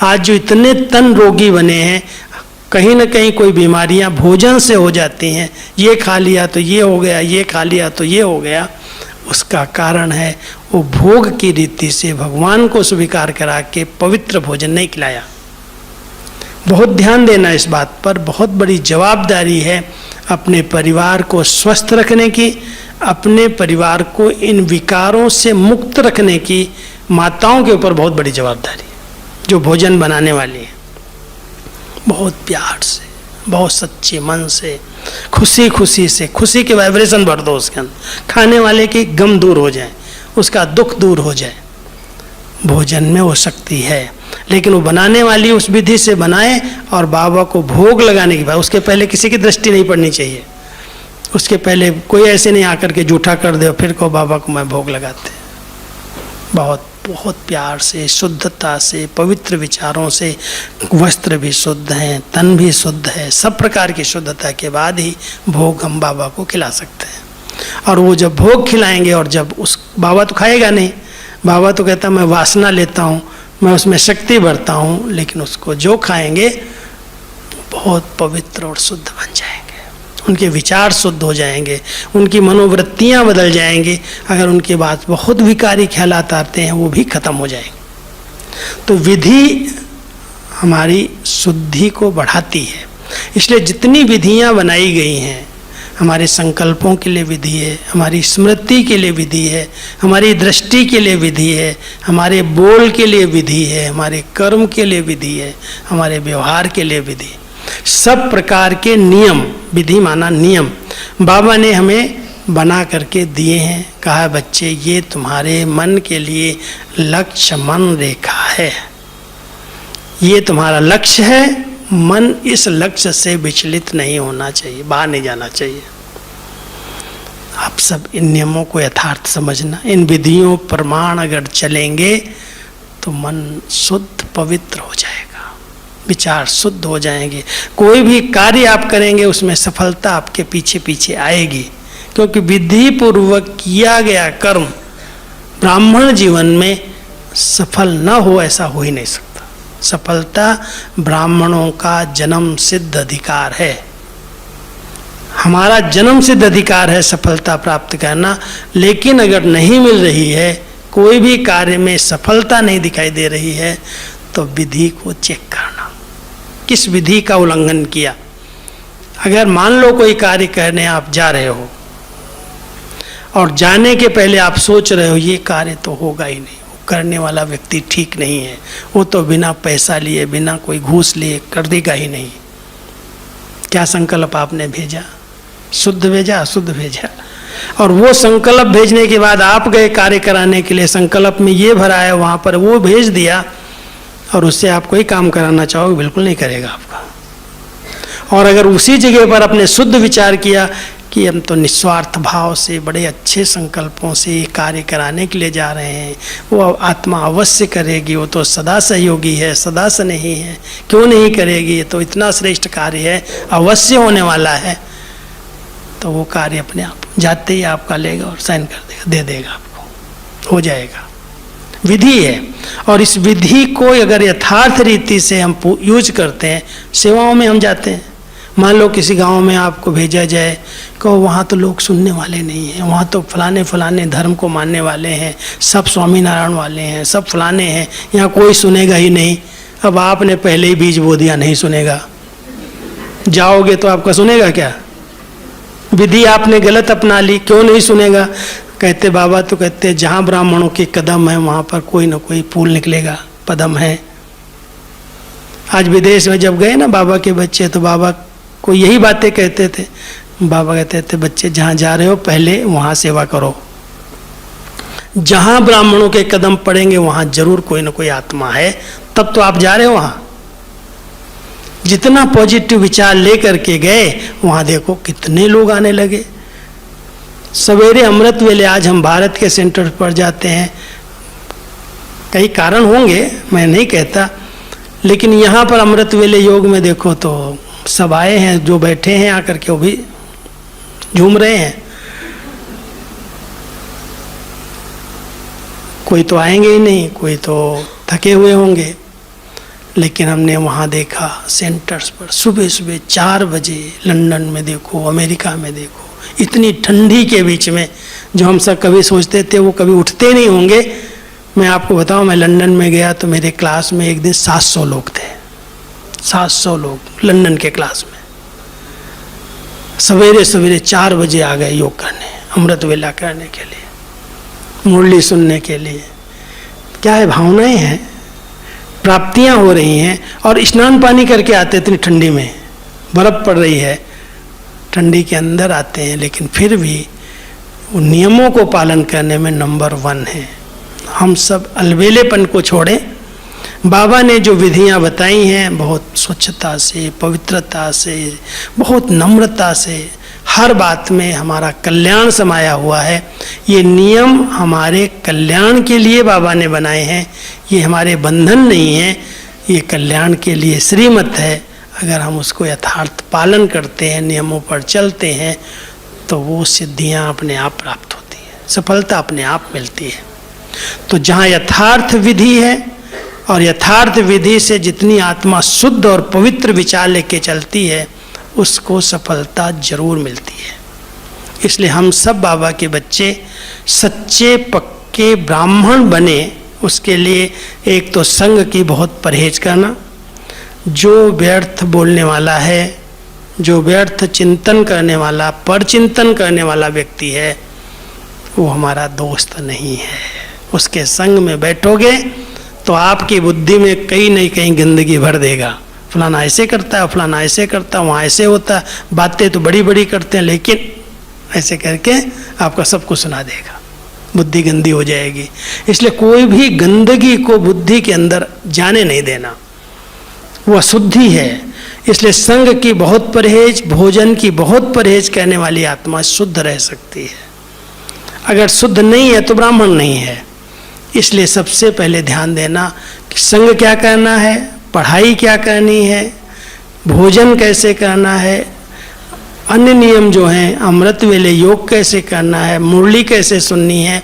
आज जो इतने तन रोगी बने हैं, कहीं ना कहीं कोई बीमारियां भोजन से हो जाती हैं। ये खा लिया तो ये हो गया, ये खा लिया तो ये हो गया। उसका कारण है वो भोग की रीति से भगवान को स्वीकार करा के पवित्र भोजन नहीं खिलाया। बहुत ध्यान देना इस बात पर। बहुत बड़ी जवाबदारी है अपने परिवार को स्वस्थ रखने की, अपने परिवार को इन विकारों से मुक्त रखने की। माताओं के ऊपर बहुत बड़ी जवाबदारी है जो भोजन बनाने वाली है। बहुत प्यार से, बहुत सच्चे मन से, खुशी खुशी से, खुशी के वाइब्रेशन भर दो उसके अंदर। खाने वाले के गम दूर हो जाए, उसका दुख दूर हो जाए। भोजन में वो शक्ति है। लेकिन वो बनाने वाली उस विधि से बनाए और बाबा को भोग लगाने के बाद, उसके पहले किसी की दृष्टि नहीं पड़नी चाहिए। उसके पहले कोई ऐसे नहीं आकर के जूठा कर दे और फिर को बाबा को मैं भोग लगाते। बहुत बहुत प्यार से, शुद्धता से, पवित्र विचारों से, वस्त्र भी शुद्ध हैं, तन भी शुद्ध है, सब प्रकार की शुद्धता के बाद ही भोग हम बाबा को खिला सकते हैं। और वो जब भोग खिलाएंगे, और जब उस बाबा तो खाएगा नहीं, बाबा तो कहता मैं वासना लेता हूँ, मैं उसमें शक्ति भरता हूँ, लेकिन उसको जो खाएंगे बहुत पवित्र और शुद्ध बन जाएंगे, उनके विचार शुद्ध हो जाएंगे, उनकी मनोवृत्तियाँ बदल जाएंगी। अगर उनके बाद बहुत विकारी ख्यालात आते हैं वो भी खत्म हो जाएंगे। तो विधि हमारी शुद्धि को बढ़ाती है। इसलिए जितनी विधियाँ बनाई गई हैं, हमारे संकल्पों के लिए विधि है, हमारी स्मृति के लिए विधि है, हमारी दृष्टि के लिए विधि है, हमारे बोल के लिए विधि है, हमारे कर्म के लिए विधि है, हमारे व्यवहार के लिए विधि, सब प्रकार के नियम, विधि माना नियम, बाबा ने हमें बना करके दिए हैं। कहा बच्चे ये तुम्हारे मन के लिए लक्ष्य मन रेखा है, ये तुम्हारा लक्ष्य है। मन इस लक्ष्य से विचलित नहीं होना चाहिए, बाहर नहीं जाना चाहिए। आप सब इन नियमों को यथार्थ समझना। इन विधियों प्रमाण अगर चलेंगे तो मन शुद्ध पवित्र हो जाएगा, विचार शुद्ध हो जाएंगे। कोई भी कार्य आप करेंगे उसमें सफलता आपके पीछे पीछे आएगी, क्योंकि विधि पूर्वक किया गया कर्म ब्राह्मण जीवन में सफल न हो ऐसा हो ही नहीं सकता। सफलता ब्राह्मणों का जन्म सिद्ध अधिकार है, हमारा जन्म सिद्ध अधिकार है सफलता प्राप्त करना। लेकिन अगर नहीं मिल रही है, कोई भी कार्य में सफलता नहीं दिखाई दे रही है, तो विधि को चेक करना, किस विधि का उल्लंघन किया। अगर मान लो कोई कार्य करने आप जा रहे हो और जाने के पहले आप सोच रहे हो ये कार्य तो होगा ही नहीं, करने वाला व्यक्ति ठीक नहीं है, वो तो बिना पैसा लिए, बिना कोई घूस लिए कर देगा ही नहीं। क्या संकल्प आपने भेजा? शुद्ध भेजा, अशुद्ध भेजा? और वो संकल्प भेजने के बाद आप गए कार्य कराने के लिए, संकल्प में ये भरा है, वहाँ पर वो भेज दिया, और उससे आप कोई काम कराना चाहोगे बिल्कुल नहीं करेगा आपका। और अगर उसी जगह पर अपने शुद्ध विचार किया कि हम तो निस्वार्थ भाव से, बड़े अच्छे संकल्पों से कार्य कराने के लिए जा रहे हैं, वो आत्मा अवश्य करेगी, वो तो सदा सहयोगी है, सदा स्नेही है, क्यों नहीं करेगी, ये तो इतना श्रेष्ठ कार्य है, अवश्य होने वाला है, तो वो कार्य अपने आप जाते ही आपका लेगा और साइन कर देगा, दे देगा आपको, हो जाएगा। विधि है, और इस विधि को अगर यथार्थ रीति से हम यूज करते हैं, सेवाओं में हम जाते हैं, मान लो किसी गांव में आपको भेजा जाए, कहो वहाँ तो लोग सुनने वाले नहीं हैं, वहाँ तो फलाने फलाने धर्म को मानने वाले हैं, सब स्वामीनारायण वाले हैं, सब फलाने हैं, यहाँ कोई सुनेगा ही नहीं। अब आपने पहले ही बीज बो दिया, नहीं सुनेगा, जाओगे तो आपका सुनेगा क्या? विधि आपने गलत अपना ली, क्यों नहीं सुनेगा? कहते बाबा तो कहते जहाँ ब्राह्मणों के कदम है वहाँ पर कोई ना कोई फूल निकलेगा, पदम है। आज विदेश में जब गए ना बाबा के बच्चे, तो बाबा को यही बातें कहते थे। बाबा कहते थे बच्चे जहाँ जा रहे हो पहले वहाँ सेवा करो, जहाँ ब्राह्मणों के कदम पड़ेंगे वहाँ जरूर कोई ना कोई आत्मा है, तब तो आप जा रहे हो वहाँ। जितना पॉजिटिव विचार लेकर के गए, वहाँ देखो कितने लोग आने लगे। सवेरे अमृत वेले आज हम भारत के सेंटर पर जाते हैं, कई कारण होंगे, मैं नहीं कहता, लेकिन यहाँ पर अमृत वेले योग में देखो तो सब आए हैं, जो बैठे हैं आकर के वो भी झूम रहे हैं। कोई तो आएंगे ही नहीं, कोई तो थके हुए होंगे। लेकिन हमने वहाँ देखा सेंटर्स पर सुबह सुबह 4 बजे, लंदन में देखो, अमेरिका में देखो, इतनी ठंडी के बीच में, जो हम सब कभी सोचते थे वो कभी उठते नहीं होंगे। मैं आपको बताऊं, मैं लंदन में गया तो मेरे क्लास में एक दिन 700 लोग थे, 700 लोग लंदन के क्लास में। सवेरे सवेरे 4 बजे आ गए योग करने, अमृत वेला करने के लिए, मुरली सुनने के लिए। क्या है, भावनाएं हैं, प्राप्तियां हो रही हैं। और स्नान पानी करके आते, इतनी ठंडी में बर्फ पड़ रही है, ठंडी के अंदर आते हैं, लेकिन फिर भी उन नियमों को पालन करने में नंबर 1 है। हम सब अलबेलेपन को छोड़ें। बाबा ने जो विधियां बताई हैं बहुत स्वच्छता से, पवित्रता से, बहुत नम्रता से, हर बात में हमारा कल्याण समाया हुआ है। ये नियम हमारे कल्याण के लिए बाबा ने बनाए हैं, ये हमारे बंधन नहीं है, ये कल्याण के लिए श्रीमत है। अगर हम उसको यथार्थ पालन करते हैं, नियमों पर चलते हैं, तो वो सिद्धियां अपने आप प्राप्त होती है, सफलता अपने आप मिलती है। तो जहाँ यथार्थ विधि है और यथार्थ विधि से जितनी आत्मा शुद्ध और पवित्र विचार लेके चलती है, उसको सफलता जरूर मिलती है। इसलिए हम सब बाबा के बच्चे सच्चे पक्के ब्राह्मण बने, उसके लिए एक तो संग की बहुत परहेज करना। जो व्यर्थ बोलने वाला है, जो व्यर्थ चिंतन करने वाला, पर चिंतन करने वाला व्यक्ति है, वो हमारा दोस्त नहीं है। उसके संग में बैठोगे तो आपकी बुद्धि में कहीं नहीं कहीं गंदगी भर देगा। फलाना ऐसे करता है, फलाना ऐसे करता है, वहाँ ऐसे होता है, बातें तो बड़ी बड़ी करते हैं, लेकिन ऐसे करके आपका सब कुछ सुना देगा, बुद्धि गंदी हो जाएगी। इसलिए कोई भी गंदगी को बुद्धि के अंदर जाने नहीं देना, वो अशुद्धि है। इसलिए संग की बहुत परहेज, भोजन की बहुत परहेज करने वाली आत्मा शुद्ध रह सकती है। अगर शुद्ध नहीं है तो ब्राह्मण नहीं है। इसलिए सबसे पहले ध्यान देना कि संग क्या करना है, पढ़ाई क्या करनी है, भोजन कैसे करना है, अन्य नियम जो हैं, अमृत वेले योग कैसे करना है, मुरली कैसे सुननी है,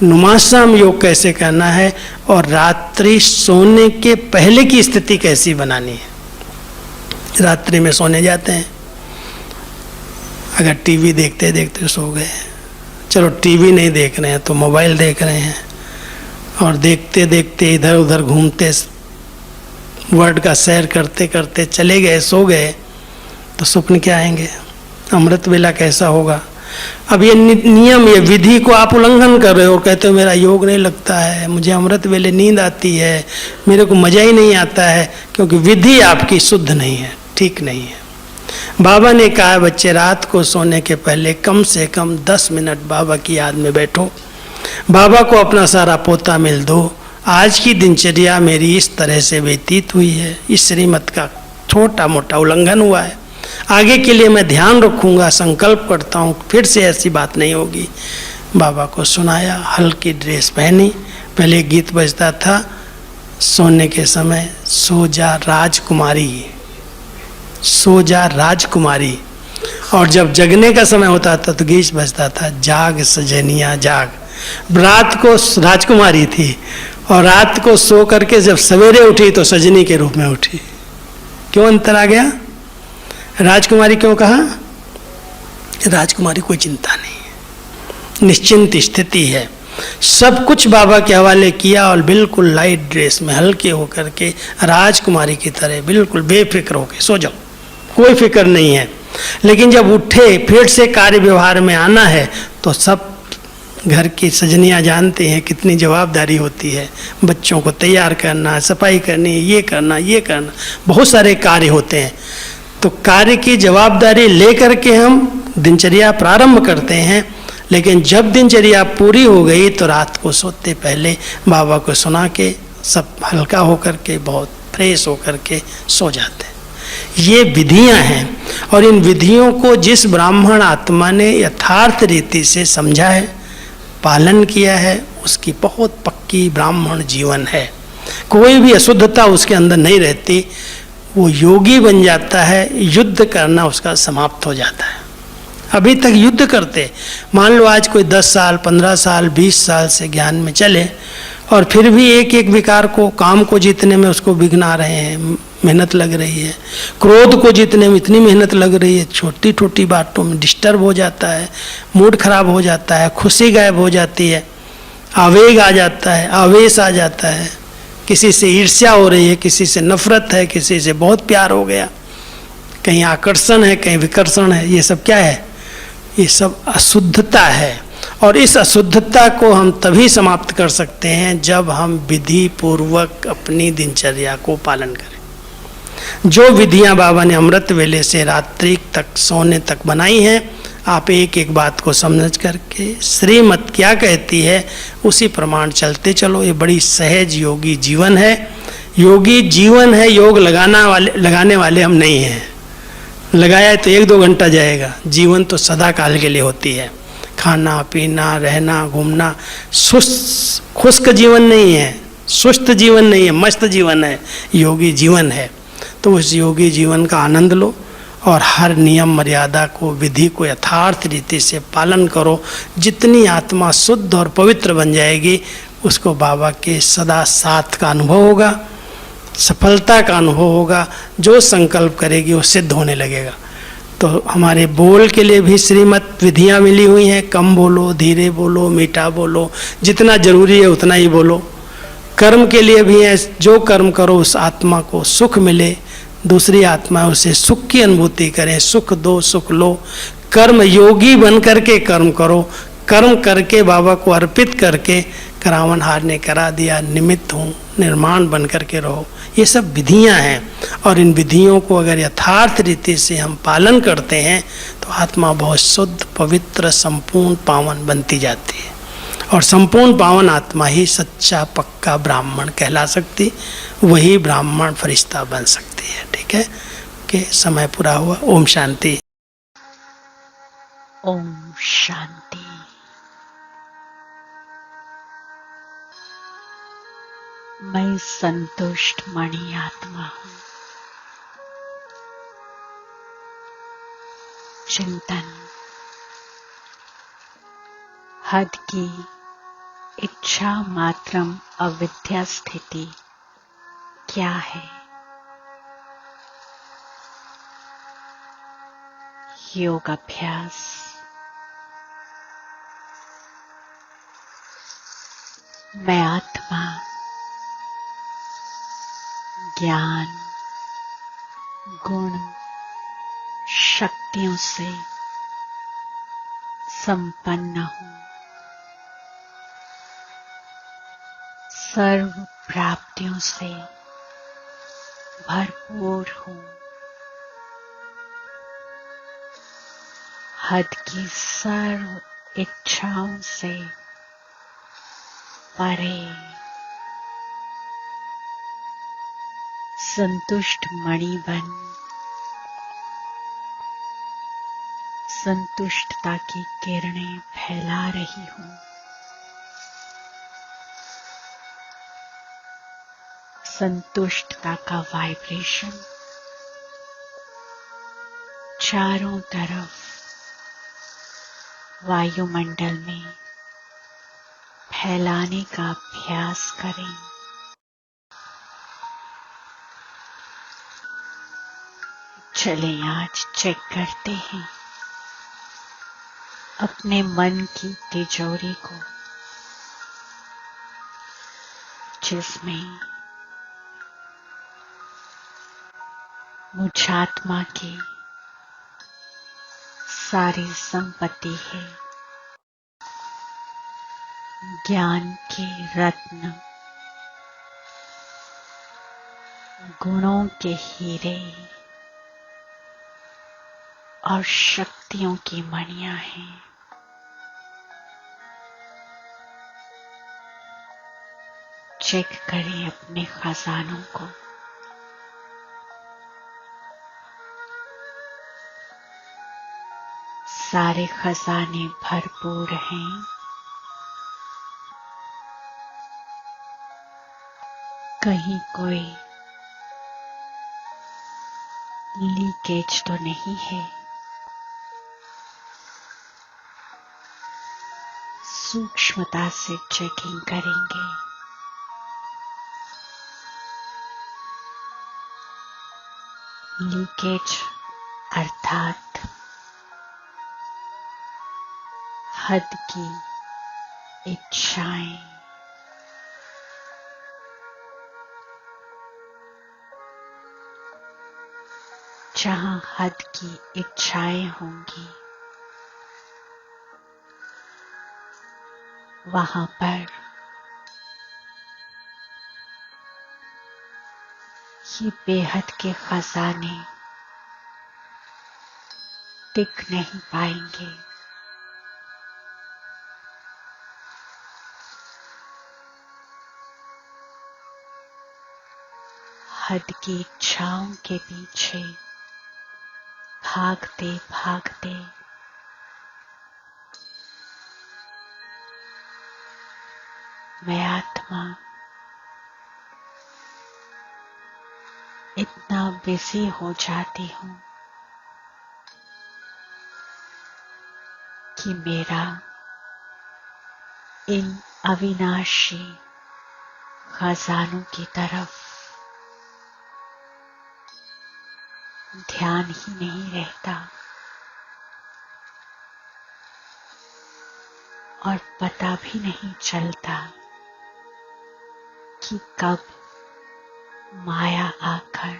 नुमाशाम योग कैसे करना है, और रात्रि सोने के पहले की स्थिति कैसी बनानी है। रात्रि में सोने जाते हैं, अगर टीवी देखते देखते सो गए, चलो टीवी नहीं देख रहे हैं तो मोबाइल देख रहे हैं, और देखते देखते इधर उधर घूमते वर्ड का सैर करते करते चले गए, सो गए, तो स्वप्न क्या आएंगे, अमृत वेला कैसा होगा। अब ये नियम, ये विधि को आप उल्लंघन कर रहे हो, कहते हो मेरा योग नहीं लगता है, मुझे अमृत वेले नींद आती है, मेरे को मज़ा ही नहीं आता है, क्योंकि विधि आपकी शुद्ध नहीं है, ठीक नहीं है। बाबा ने कहा बच्चे रात को सोने के पहले कम से कम 10 मिनट बाबा की याद में बैठो, बाबा को अपना सारा पोता मिल दो। आज की दिनचर्या मेरी इस तरह से व्यतीत हुई है, इस श्रीमत का छोटा मोटा उल्लंघन हुआ है, आगे के लिए मैं ध्यान रखूँगा, संकल्प करता हूँ फिर से ऐसी बात नहीं होगी। बाबा को सुनाया, हल्की ड्रेस पहनी, पहले गीत बजता था सोने के समय, सो जा राजकुमारी, सो जा राजकुमारी, और जब जगने का समय होता था तो गीत बजता था जाग सजनिया जाग। रात को राजकुमारी थी और रात को सो करके जब सवेरे उठी तो सजनी के रूप में उठी। क्यों अंतर आ गया? राजकुमारी क्यों कहा? राजकुमारी कोई चिंता नहीं है, निश्चिंत स्थिति है, सब कुछ बाबा के हवाले किया और बिल्कुल लाइट ड्रेस में हल्के होकर के राजकुमारी की तरह बिल्कुल बेफिक्र होकर सो जाओ, कोई फिक्र नहीं है। लेकिन जब उठे फिर से कार्य व्यवहार में आना है तो सब घर की सजनियाँ जानते हैं कितनी जवाबदारी होती है, बच्चों को तैयार करना, सफाई करनी, ये करना, ये करना, बहुत सारे कार्य होते हैं। तो कार्य की जवाबदारी लेकर के हम दिनचर्या प्रारंभ करते हैं, लेकिन जब दिनचर्या पूरी हो गई तो रात को सोते पहले बाबा को सुना के सब हल्का होकर के बहुत फ्रेश होकर के सो जाते हैं। ये विधियां हैं और इन विधियों को जिस ब्राह्मण आत्मा ने यथार्थ रीति से समझा है, पालन किया है, उसकी बहुत पक्की ब्राह्मण जीवन है, कोई भी अशुद्धता उसके अंदर नहीं रहती, वो योगी बन जाता है, युद्ध करना उसका समाप्त हो जाता है। अभी तक युद्ध करते, मान लो आज कोई 10 साल 15 साल 20 साल से ज्ञान में चले और फिर भी एक एक विकार को, काम को जीतने में उसको विघ्न आ रहे हैं, मेहनत लग रही है, क्रोध को जीतने में इतनी मेहनत लग रही है, छोटी छोटी बातों में डिस्टर्ब हो जाता है, मूड खराब हो जाता है, खुशी गायब हो जाती है, आवेग आ जाता है, आवेश आ जाता है, किसी से ईर्ष्या हो रही है, किसी से नफरत है, किसी से बहुत प्यार हो गया, कहीं आकर्षण है, कहीं विकर्षण है। ये सब क्या है? ये सब अशुद्धता है। और इस अशुद्धता को हम तभी समाप्त कर सकते हैं जब हम विधि पूर्वक अपनी दिनचर्या को पालन करें। जो विधियां बाबा ने अमृत वेले से रात्रि तक सोने तक बनाई हैं, आप एक एक बात को समझ करके श्रीमत क्या कहती है उसी प्रमाण चलते चलो। ये बड़ी सहज योगी जीवन है, योगी जीवन है। योग लगाने वाले हम नहीं हैं। लगाया तो 1-2 घंटा जाएगा, जीवन तो सदा काल के लिए होती है। खाना पीना रहना घूमना खुश्क जीवन नहीं है, सुस्त जीवन नहीं है, मस्त जीवन है, योगी जीवन है। तो उस योगी जीवन का आनंद लो और हर नियम मर्यादा को, विधि को यथार्थ रीति से पालन करो। जितनी आत्मा शुद्ध और पवित्र बन जाएगी उसको बाबा के सदा साथ का अनुभव होगा, सफलता का अनुभव होगा। जो संकल्प करेगी वो सिद्ध होने लगेगा। तो हमारे बोल के लिए भी श्रीमत विधियाँ मिली हुई हैं। कम बोलो, धीरे बोलो, मीठा बोलो, जितना जरूरी है उतना ही बोलो। कर्म के लिए भी है, जो कर्म करो उस आत्मा को सुख मिले, दूसरी आत्मा उसे सुख की अनुभूति करें। सुख दो सुख लो। कर्म योगी बन करके कर्म करो। कर्म करके बाबा को अर्पित करके करावन हार ने करा दिया, निमित्त हूँ, निर्माण बन करके रहो। ये सब विधियां हैं और इन विधियों को अगर यथार्थ रीति से हम पालन करते हैं तो आत्मा बहुत शुद्ध पवित्र संपूर्ण पावन बनती जाती है। और संपूर्ण पावन आत्मा ही सच्चा पक्का ब्राह्मण कहला सकती, वही ब्राह्मण फरिश्ता बन सकती है। ठीक है कि समय पूरा हुआ। ओम शांति। ओम शांति। मैं संतुष्ट मणि आत्मा हूँ। चिंतन। हद की इच्छा मात्रम अविद्या स्थिति क्या है? योग अभ्यास। मैं आत्मा ज्ञान गुण शक्तियों से संपन्न हूँ। सर्व प्राप्तियों से भरपूर हूँ। हद की सर्व इच्छाओं से परे संतुष्ट मणि बन संतुष्टता की किरणें फैला रही हूँ। संतुष्टता का वाइब्रेशन चारों तरफ वायुमंडल में फैलाने का अभ्यास करें। चलें आज चेक करते हैं अपने मन की तिजोरी को, जिसमें मुझ आत्मा की सारी संपत्ति है। ज्ञान के रत्न, गुणों के हीरे और शक्तियों की मणियां हैं। चेक करें अपने खजानों को। सारे खजाने भरपूर हैं। कहीं कोई लीकेज तो नहीं है। सूक्ष्मता से चेकिंग करेंगे। लीकेज अर्थात हद की इच्छाएं। जहां हद की इच्छाएं होंगी वहां पर ये बेहद के खजाने टिक नहीं पाएंगे। हद की इच्छाओं के पीछे भागते भागते मैं आत्मा इतना बिजी हो जाती हूँ कि मेरा इन अविनाशी खजानों की तरफ ध्यान ही नहीं रहता और पता भी नहीं चलता कि कब माया आकर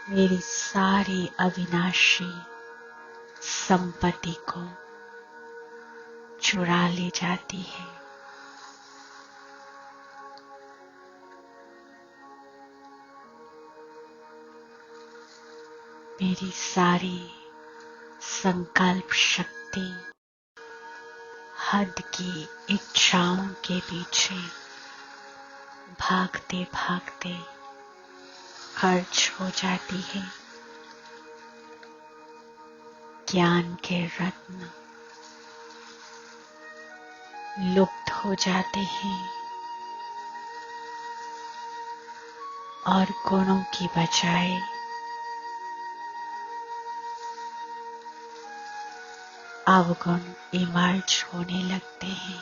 मेरी सारी अविनाशी संपत्ति को चुरा ले जाती है। मेरी सारी संकल्प शक्ति हद की इच्छाओं के पीछे भागते भागते खर्च हो जाती है। ज्ञान के रत्न लुप्त हो जाते हैं और गुणों की बजाय अवगुण इमर्ज होने लगते हैं।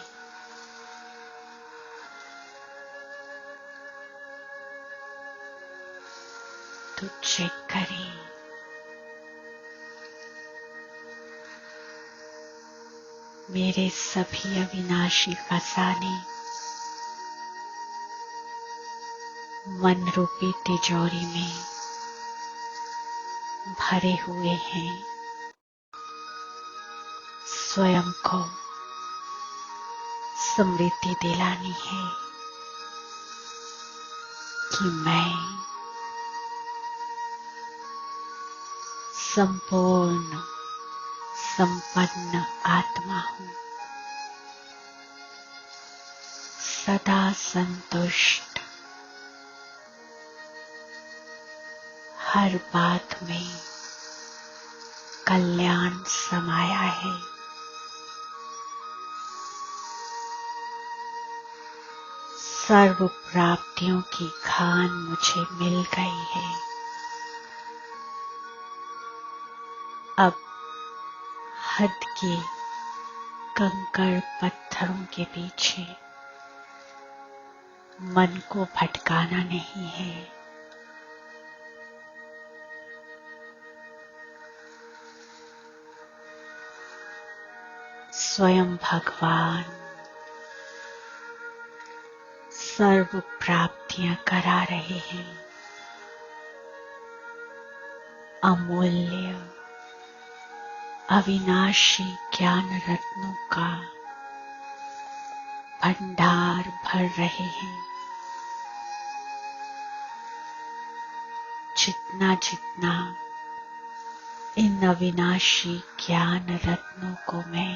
तो चेक करें, मेरे सभी अविनाशी खजाने मन रूपी तिजोरी में भरे हुए हैं। स्वयं को स्मृति दिलानी है कि मैं संपूर्ण संपन्न आत्मा हूँ, सदा संतुष्ट, हर बात में कल्याण समाया है। सर्व प्राप्तियों की खान मुझे मिल गई है। अब हद के कंकड़ पत्थरों के पीछे मन को भटकाना नहीं है। स्वयं भगवान सर्व प्राप्तियां करा रहे हैं। अमूल्य अविनाशी ज्ञान रत्नों का भंडार भर रहे हैं। जितना जितना इन अविनाशी ज्ञान रत्नों को मैं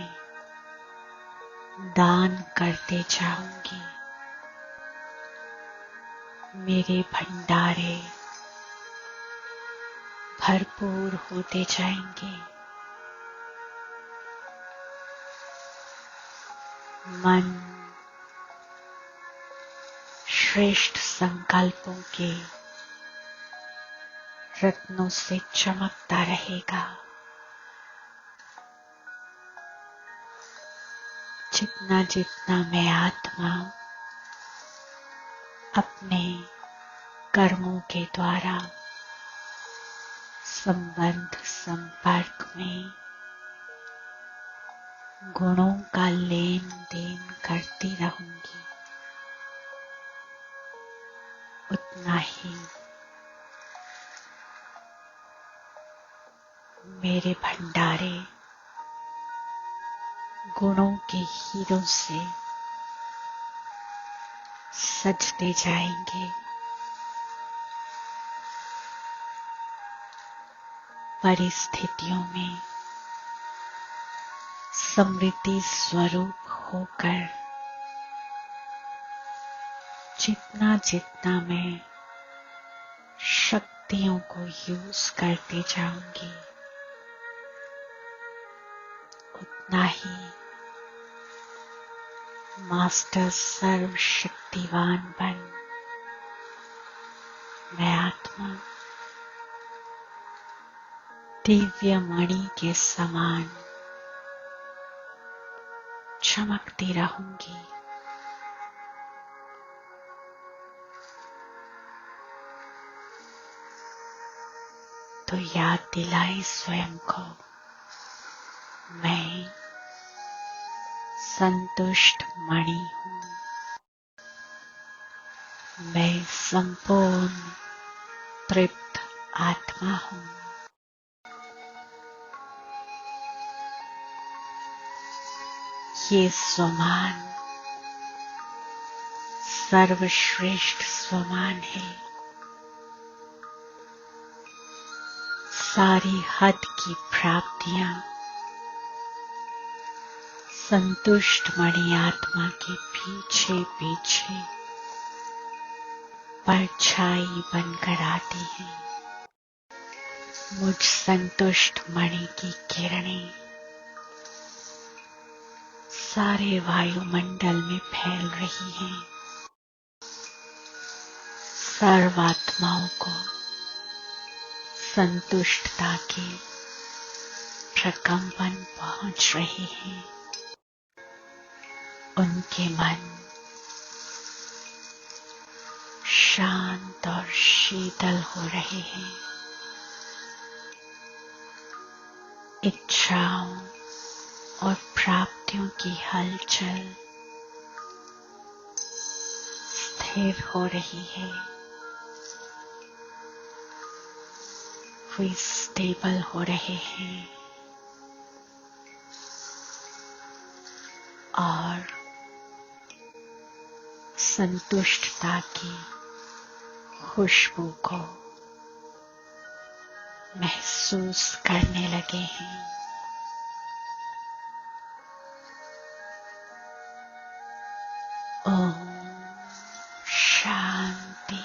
दान करते जाऊंगी, मेरे भंडारे भरपूर होते जाएंगे। मन श्रेष्ठ संकल्पों के रत्नों से चमकता रहेगा। जितना जितना मैं आत्मा अपने कर्मों के द्वारा संबंध संपर्क में गुणों का लेन देन करती रहूंगी, उतना ही मेरे भंडारे गुणों के हीरों से सजते जाएंगे। परिस्थितियों में समृद्धि स्वरूप होकर जितना जितना मैं शक्तियों को यूज करते जाऊंगी, उतना ही मास्टर सर्वशक्तिवान बन मैं आत्मा दिव्य मणि के समान चमकती रहूंगी। तो याद दिलाई स्वयं को, मैं संतुष्ट मणि हूं, मैं संपूर्ण तृप्त आत्मा हूं। ये स्वमान सर्वश्रेष्ठ स्वमान है। सारी हद की प्राप्तियां संतुष्ट मणि आत्मा के पीछे पीछे परछाई बनकर आती हैं। मुझ संतुष्ट मणि की किरणें सारे वायुमंडल में फैल रही हैं। सर्वात्माओं को संतुष्टता के प्रकंपन पहुंच रहे हैं। उनके मन शांत और शीतल हो रहे हैं। इच्छाओं और प्राप्तियों की हलचल स्थिर हो रही है। वे स्टेबल हो रहे हैं और संतुष्टता की खुशबू को महसूस करने लगे हैं। Om Shanti.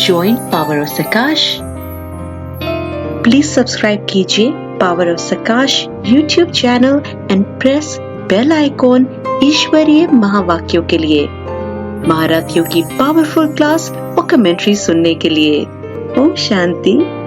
join Power of Sakash. Please subscribe कीजिए Power of Sakash YouTube channel and press bell icon ईश्वरीय महावाक्यों के लिए, महारथियों की पावरफुल क्लास और कमेंट्री सुनने के लिए। ओम शांति।